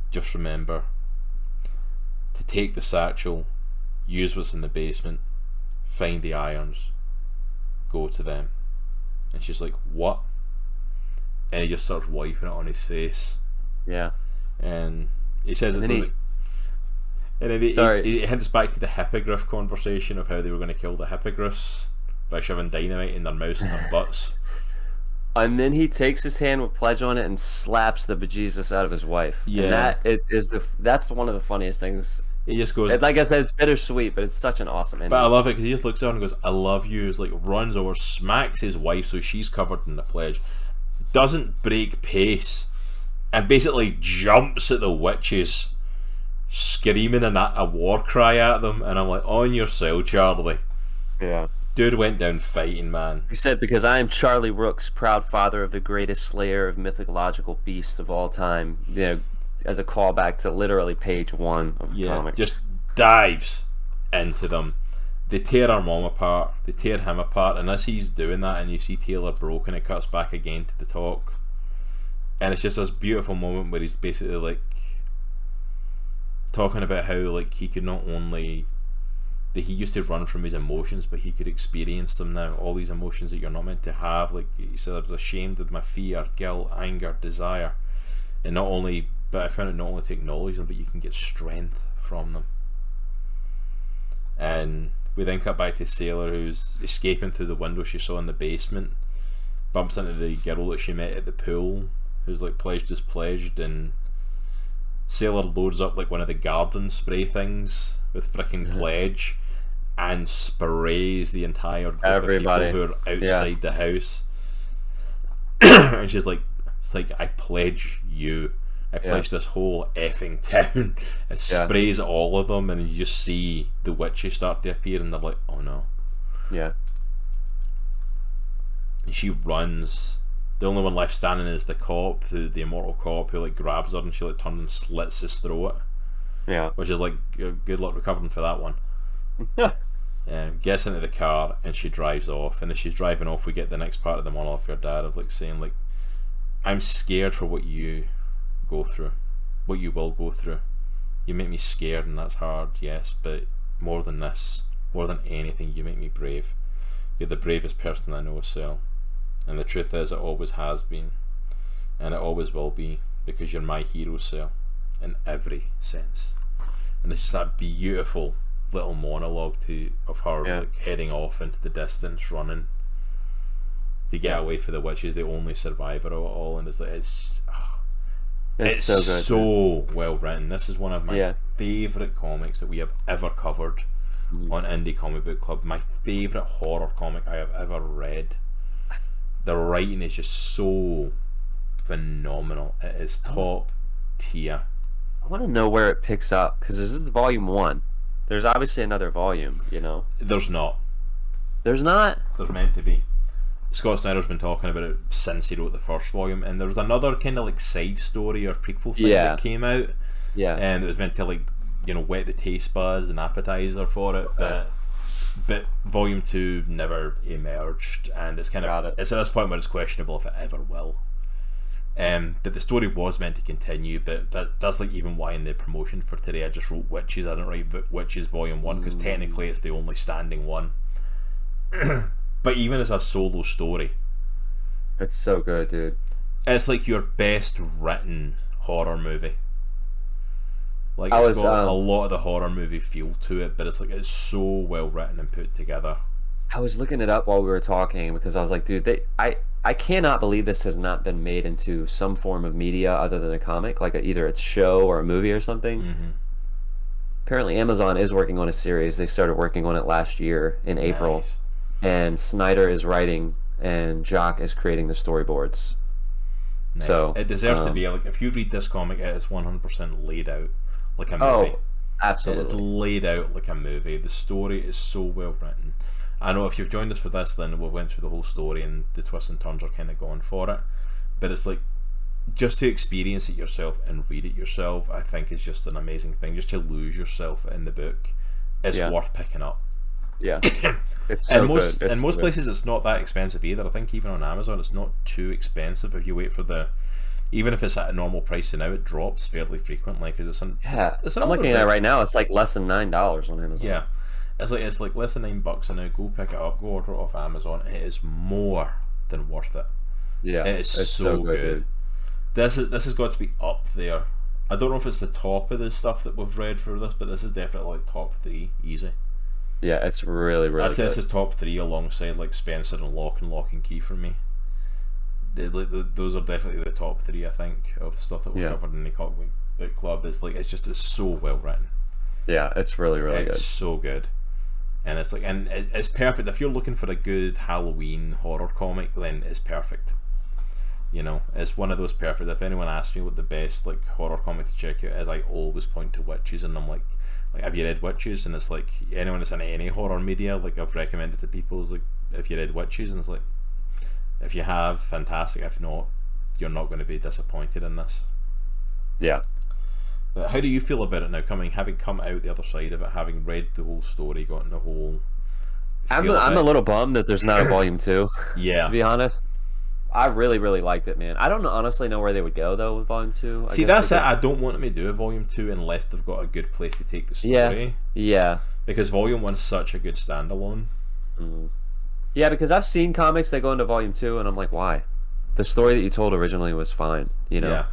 just remember to take the satchel, use what's in the basement, find the irons, go to them. And she's like, what? And he just starts wiping it on his face. Yeah. And he says it. And then he hints back to the hippogriff conversation of how they were going to kill the hippogriffs by shoving dynamite in their mouths and their butts. And then he takes his hand with pledge on it and slaps the bejesus out of his wife. Yeah. And that's one of the funniest things. He just goes, like I said, it's bittersweet, but it's such an awesome ending. but I love it because he just looks at her and goes, I love you. He's like, runs over, smacks his wife so she's covered in the pledge, doesn't break pace, and basically jumps at the witches, screaming a war cry at them. And I'm like, on your cell, Charlie. Yeah. Dude went down fighting, man. He said, because I am Charlie Rooks, proud father of the greatest slayer of mythological beasts of all time. You know, as a callback to literally page 1 of the comic. Just dives into them. They tear our mom apart, they tear him apart, and as he's doing that and you see Taylor broken, it cuts back again to the talk. And it's just this beautiful moment where he's basically like talking about how like he could not only that he used to run from his emotions, but he could experience them now. All these emotions that you're not meant to have. Like he said, I was ashamed of my fear, guilt, anger, desire. And but I found it not only to acknowledge them, but you can get strength from them. And we then cut back to Sailor, who's escaping through the window she saw in the basement, bumps into the girl that she met at the pool, who's like pledged as pledged, and Sailor loads up like one of the garden spray things with frickin' pledge and sprays the entire group of people who are outside the house. And she's like, it's like, I pledge you. I pledge this whole effing town. It sprays all of them, and you just see the witches start to appear, and they're like, oh no. Yeah. And she runs. The only one left standing is the cop, the immortal cop, who like grabs her and she like turns and slits his throat. Yeah. Which is like, good luck recovering for that one. Gets into the car and she drives off, and as she's driving off we get the next part of the monologue for her dad of like saying like, I'm scared for what you go through, what you will go through. You make me scared, and that's hard, yes, but more than this, more than anything, you make me brave. You're the bravest person I know, Sel. And the truth is, it always has been, and it always will be, because you're my hero, Sel, in every sense. And it's just that beautiful little monologue of her like heading off into the distance, running to get away for the witches, the only survivor of it all. And it's like, it's so good, so well written. This is one of my favourite comics that we have ever covered on Indie Comic Book Club. My favourite horror comic I have ever read. The writing is just so phenomenal. It is top tier. I want to know where it picks up, because this is volume 1. There's obviously another volume, you know. There's not. There's not? There's meant to be. Scott Snyder's been talking about it since he wrote the first volume, and there was another kind of like side story or prequel thing that came out, and it was meant to like, you know, whet the taste buds, an appetizer for it, but volume 2 never emerged, and it's kind of it's at this point where it's questionable if it ever will. But the story was meant to continue, but that's like even why in the promotion for today I just wrote Witches. I didn't write Witches volume 1 because technically it's the only standing one. But even as a solo story, it's so good, dude. It's like your best written horror movie. Like it's got a lot of the horror movie feel to it, but it's so well written and put together. I was looking it up while we were talking because I was like, dude, I cannot believe this has not been made into some form of media other than a comic, like either it's show or a movie or something. Mm-hmm. Apparently Amazon is working on a series. They started working on it last year in April. And Snyder is writing and Jock is creating the storyboards. Nice. So it deserves to be like, if you read this comic, it is 100% laid out like a movie. Oh, absolutely. It is laid out like a movie. The story is so well written. I know if you've joined us for this, then we went through the whole story and the twists and turns are kind of going for it. But it's like, just to experience it yourself and read it yourself, I think is just an amazing thing. Just to lose yourself in the book is worth picking up. Yeah. It's so good. In most places it's not that expensive either. I think even on Amazon it's not too expensive if you wait for even if it's at a normal price now, it drops fairly frequently because I'm looking at it right now. It's like less than $9 on Amazon. Yeah, it's like less than $9 now. Go pick it up. Go order it off Amazon. It is more than worth it. Yeah, it is so good. This has got to be up there. I don't know if it's the top of the stuff that we've read for this, but this is definitely like top 3 easy. Yeah, it's really, really I'd say this is top 3 alongside like Spencer and Lock and Key for me. those are definitely the top three, I think, of stuff that we covered in the comic book club. It's so well written. Yeah, it's really good. It's so good, and it's perfect. If you're looking for a good Halloween horror comic, then it's perfect. You know, it's one of those perfect. If anyone asks me what the best like horror comic to check out is, I always point to Wytches, and I'm like, have you read Wytches? And it's like, anyone that's in any horror media, like I've recommended to people, is like, have you read Wytches? And it's like, if you have, fantastic. If not, you're not going to be disappointed in this. Yeah. But how do you feel about it now, having come out the other side of it, having read the whole story, gotten the whole... I'm a little bummed that there's not a volume 2. Yeah. To be honest. I really liked it, man. I don't honestly know where they would go, though, with volume 2. See, that's it. I don't want them to do a volume 2 unless they've got a good place to take the story. Yeah. Because volume 1 is such a good standalone. Mm. Yeah, because I've seen comics that go into volume 2, and I'm like, why? The story that you told originally was fine, you know?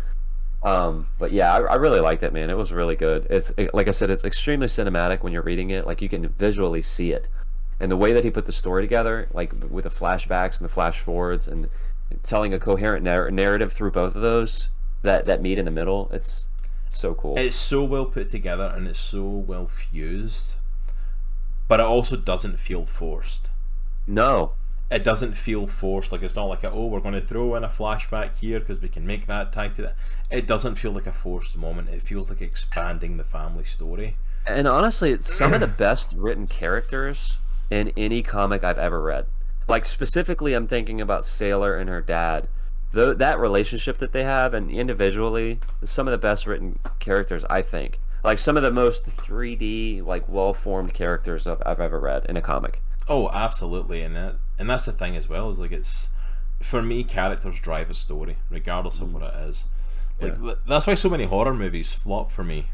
Yeah. But yeah, I really liked it, man. It was really good. Like I said, it's extremely cinematic when you're reading it. Like, you can visually see it. And the way that he put the story together, like with the flashbacks and the flash forwards and telling a coherent narrative through both of those that meet in the middle, it's so cool. It's so well put together and it's so well fused, but it also doesn't feel forced. No, it doesn't feel forced. Like, it's not like we're going to throw in a flashback here because we can make that tied to that. It doesn't feel like a forced moment. It feels like expanding the family story. And honestly, it's some of the best written characters in any comic I've ever read. Like, specifically, I'm thinking about Sailor and her dad. That relationship that they have, and individually, some of the best written characters, I think. Like, some of the most 3D, like, well-formed characters I've ever read in a comic. Oh, absolutely. And that's the thing as well, is like, it's, for me, characters drive a story, regardless of what it is. Like, that's why so many horror movies flop for me.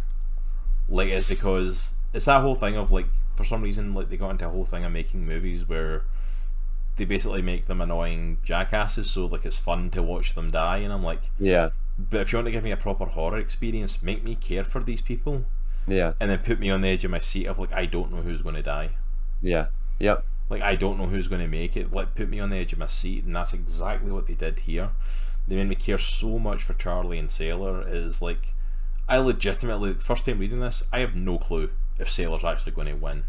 Like, it's because it's that whole thing of, like, for some reason, like, they got into a whole thing of making movies where they basically make them annoying jackasses, so like it's fun to watch them die, and I'm like, yeah, but if you want to give me a proper horror experience, make me care for these people, and then put me on the edge of my seat of like, I don't know who's going to die, like I don't know who's going to make it, like, put me on the edge of my seat. And that's exactly what they did here. They made me care so much for Charlie and Sailor. Is like, I legitimately, first time reading this, I have no clue if Sailor's actually going to win,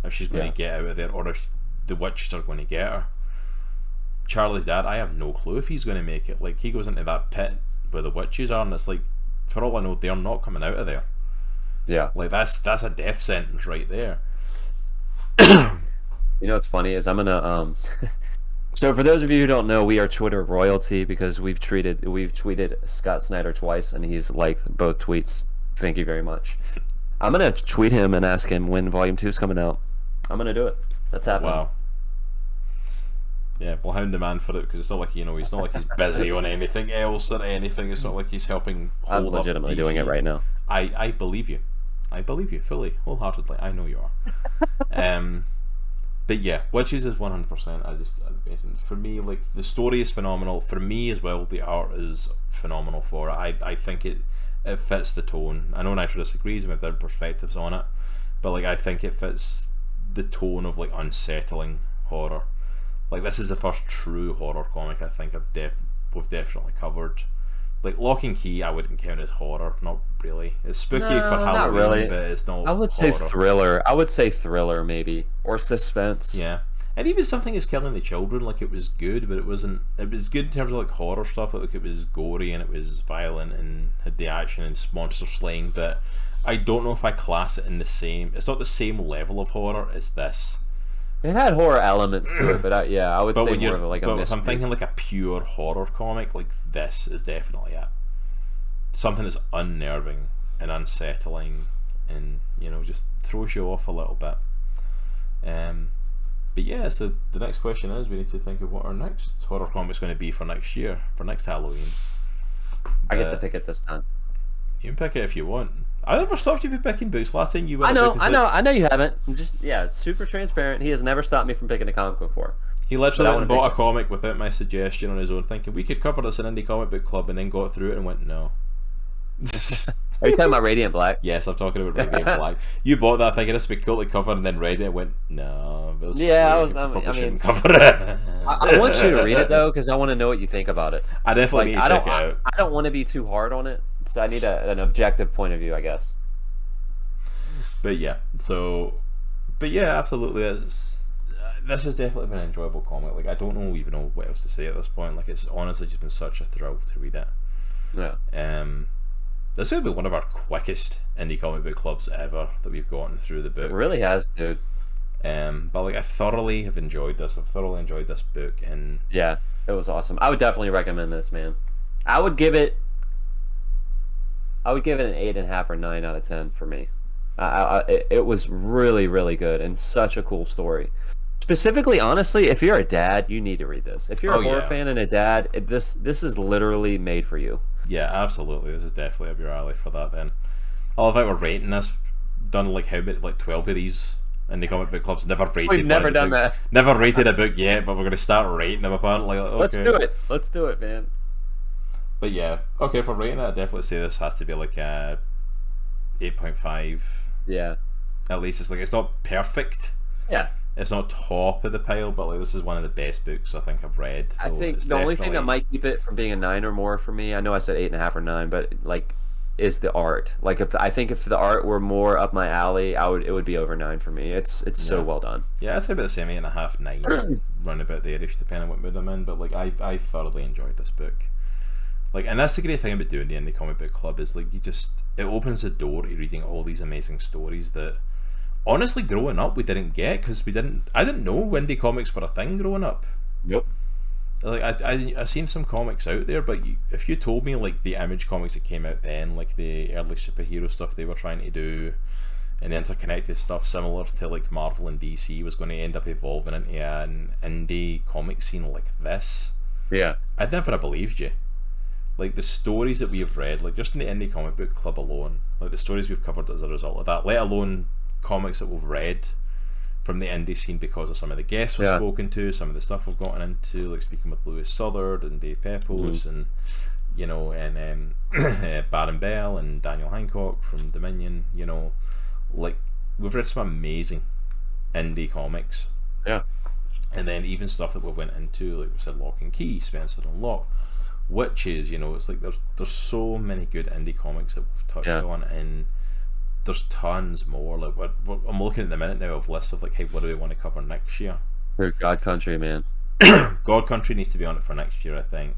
if she's going to get out of there, or if the Wytches are going to get her. Charlie's dad, I have no clue if he's going to make it. Like, he goes into that pit where the Wytches are, and it's like, for all I know, they're not coming out of there. Yeah, like that's a death sentence right there. You know what's funny is I'm gonna so for those of you who don't know, we are Twitter royalty because we've tweeted Scott Snyder twice, and he's liked both tweets. Thank you very much. I'm gonna tweet him and ask him when Volume 2 is coming out. I'm gonna do it. That's happening. Wow. Yeah, we'll hound the man for it, because it's not like, you know, he's not like he's busy on anything else or anything. It's not like he's helping hold I'm legitimately up DC. Doing it right now. I believe you. I believe you fully, wholeheartedly. I know you are. But yeah, Wytches is 100%. For me, like, the story is phenomenal. For me as well, the art is phenomenal for it. I think it fits the tone. I know Nitro disagrees with their perspectives on it, but like, I think it fits the tone of like unsettling horror. Like, this is the first true horror comic I think we've definitely covered. Like, Lock and Key, I wouldn't count as horror. Not really. It's spooky for Halloween, not really. But it's not. I would say horror. thriller. I would say thriller, maybe, or suspense. Yeah, and even something as Killing the Children, like, it was good, but it wasn't. It was good in terms of like horror stuff. Like, it was gory and it was violent and had the action and monster slaying. But I don't know if I class it in the same. It's not the same level of horror as this. It had horror elements to it, but I would say more of like a mystery. But if I'm thinking like a pure horror comic, like, this is definitely it. Something that's unnerving and unsettling, and, you know, just throws you off a little bit. But yeah, so the next question is, we need to think of what our next horror comic's going to be for next year, for next Halloween. I get to pick it this time. You can pick it if you want. I never stopped you from picking books. Last time you went. I know you haven't. Just, it's super transparent. He has never stopped me from picking a comic before. He literally went and bought a comic without my suggestion on his own, thinking we could cover this in Indie Comic Book Club, and then got through it and went, no. Are you talking about Radiant Black? Yes, I'm talking about Radiant Black. You bought that thinking this would be cool to cover, and then read it and went, no. I mean, shouldn't cover it. I want you to read it though, because I want to know what you think about it. I definitely need to check it out. I don't want to be too hard on it, so I need an objective point of view, I guess. But yeah, absolutely. This has definitely been an enjoyable comic. Like, I don't even know what else to say at this point. Like, it's honestly just been such a thrill to read it. Yeah. This has been one of our quickest indie comic book clubs ever that we've gotten through the book. It really has, dude. But like, I thoroughly have enjoyed this. I've thoroughly enjoyed this book, and yeah, it was awesome. I would definitely recommend this, man. I would give it an 8.5 or 9 out of 10 for me. It was really, really good and such a cool story. Specifically, honestly, if you're a dad, you need to read this. If you're a horror fan and a dad, this is literally made for you. Yeah, absolutely. This is definitely up your alley for that. Then, I love how we're rating this. Done like how many, like 12 of these indie comic book clubs. Never rated. We've never done that. Never rated a book yet, but we're going to start rating them apparently. Like, okay. Let's do it, man. But yeah, okay. For rating it, I definitely say this has to be like a 8.5. Yeah. At least it's not perfect. Yeah. It's not top of the pile, but like, this is one of the best books I think I've read. I think the only thing that might keep it from being a 9 or more for me, I know I said 8.5 or 9, but like, is the art. Like, if the art were more up my alley, it would be over 9 for me. It's so well done. Yeah, I'd say about the same 8.5, 9, round about there-ish, depending on what mood I'm in. But like, I thoroughly enjoyed this book. Like, and that's the great thing about doing the indie comic book club is like, it opens the door to reading all these amazing stories that, honestly, growing up we didn't get, because I didn't know indie comics were a thing growing up. Yep. Like, I seen some comics out there, but if you told me like the Image comics that came out then, like the early superhero stuff they were trying to do, and the interconnected stuff similar to like Marvel and DC was going to end up evolving into an indie comic scene like this, yeah, I'd never have believed you. Like, the stories that we've read, like just in the indie comic book club alone, like the stories we've covered as a result of that, let alone comics that we've read from the indie scene because of some of the guests we've spoken to, some of the stuff we've gotten into, like speaking with Lewis Southard and Dave Pepos, and Baron Bell and Daniel Hancock from Dominion. Like, we've read some amazing indie comics. Yeah. And then even stuff that we went into, like we said, Lock and Key, Spencer and Locke, Wytches. It's like there's so many good indie comics that we've touched on, and there's tons more. Like, I'm looking at the minute now of lists of like, hey, what do we want to cover next year? God Country, man. God Country needs to be on it for next year, I think.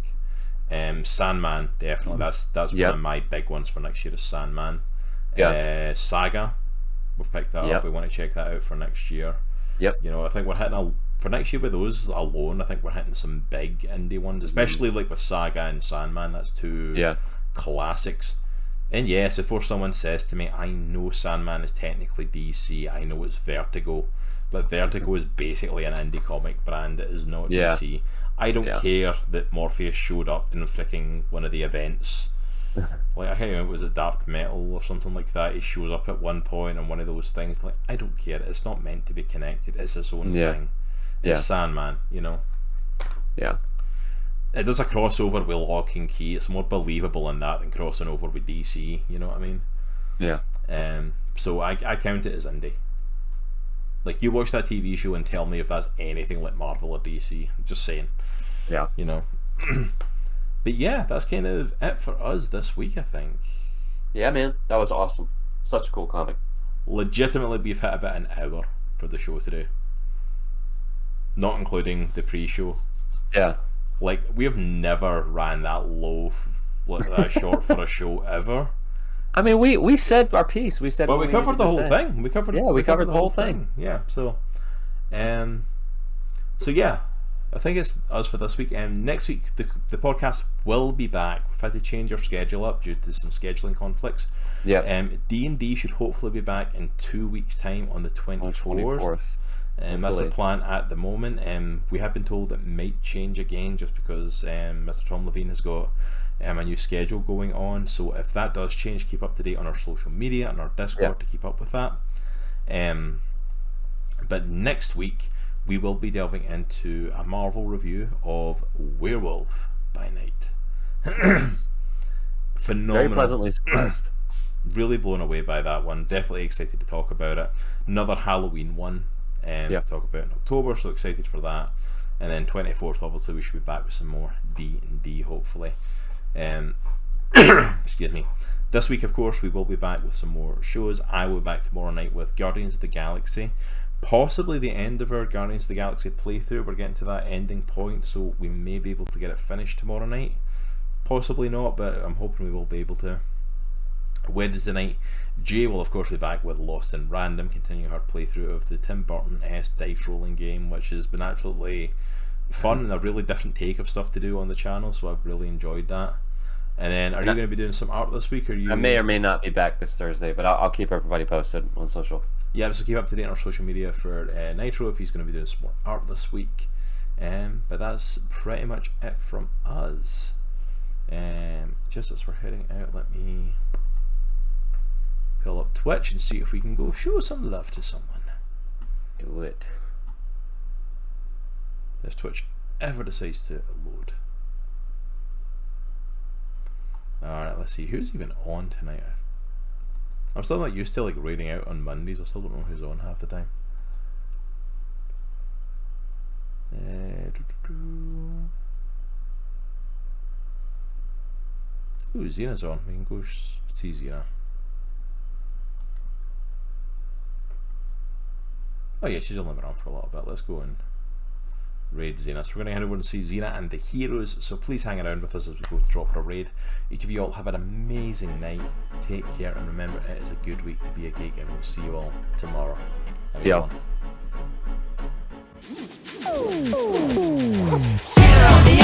Sandman, definitely. That's one of my big ones for next year is Sandman. Yeah. Saga, we've picked that up. We want to check that out for next year. Yep. I think we're hitting for next year with those alone. I think we're hitting some big indie ones, especially like with Saga and Sandman. That's two classics. And yes, before someone says to me, I know Sandman is technically DC, I know it's Vertigo, but Vertigo is basically an indie comic brand. It is not DC. I don't care that Morpheus showed up in freaking one of the events. Like, I can't remember, was it Dark Metal or something like that? He shows up at one point on one of those things. Like, I don't care. It's not meant to be connected. It's its own thing. It's Sandman, Yeah. It does a crossover with Lock and Key. It's more believable in that than crossing over with DC. You know what I mean? Yeah. So I count it as indie. Like, you watch that TV show and tell me if that's anything like Marvel or DC. I'm just saying. Yeah. But yeah, that's kind of it for us this week, I think. Yeah, man. That was awesome. Such a cool comic. Legitimately, we've hit about an hour for the show today. Not including the pre-show. Yeah. Like, we have never ran that low, that short for a show ever. I mean, we said our piece. We said, but we covered the whole thing. We covered the whole thing. Yeah. So yeah, I think it's us for this week. And next week, the podcast will be back. We've had to change our schedule up due to some scheduling conflicts. Yeah. D&D should hopefully be back in 2 weeks' time on the 24th. That's the plan at the moment. We have been told it might change again just because Mr. Tom Levine has got a new schedule going on. So if that does change, keep up to date on our social media and our Discord to keep up with that. But next week we will be delving into a Marvel review of Werewolf by Night. Phenomenal. Very pleasantly surprised. Really blown away by that one. Definitely excited to talk about it. Another Halloween one to talk about in October, so excited for that. And then 24th, obviously, we should be back with some more D&D, hopefully. Excuse me. This week, of course, we will be back with some more shows. I will be back tomorrow night with Guardians of the Galaxy. Possibly the end of our Guardians of the Galaxy playthrough. We're getting to that ending point, so we may be able to get it finished tomorrow night. Possibly not, but I'm hoping we will be able to. Wednesday night, Jay will of course be back with Lost in Random, continuing her playthrough of the Tim Burton-esque dice rolling game, which has been absolutely fun and a really different take of stuff to do on the channel, so I've really enjoyed that. And then, are you going to be doing some art this week? Or you? I may or may not be back this Thursday, but I'll keep everybody posted on social. Yeah, so keep up to date on our social media for Nitro if he's going to be doing some more art this week. But that's pretty much it from us. Just as we're heading out, let me pull up Twitch and see if we can go show some love to someone. Do it. If Twitch ever decides to load. Alright, let's see who's even on tonight. I'm still not used to like raiding out on Mondays. I still don't know who's on half the time. Ooh, Xena's on. We can go see Xena. Oh yeah, she's only been on for a little bit. Let's go and raid Xena. So we're going to head over and see Xena and the heroes. So please hang around with us as we go to drop her raid. Each of you all have an amazing night. Take care and remember it is a good week to be a geek, and we'll see you all tomorrow. Yeah. Cierra mi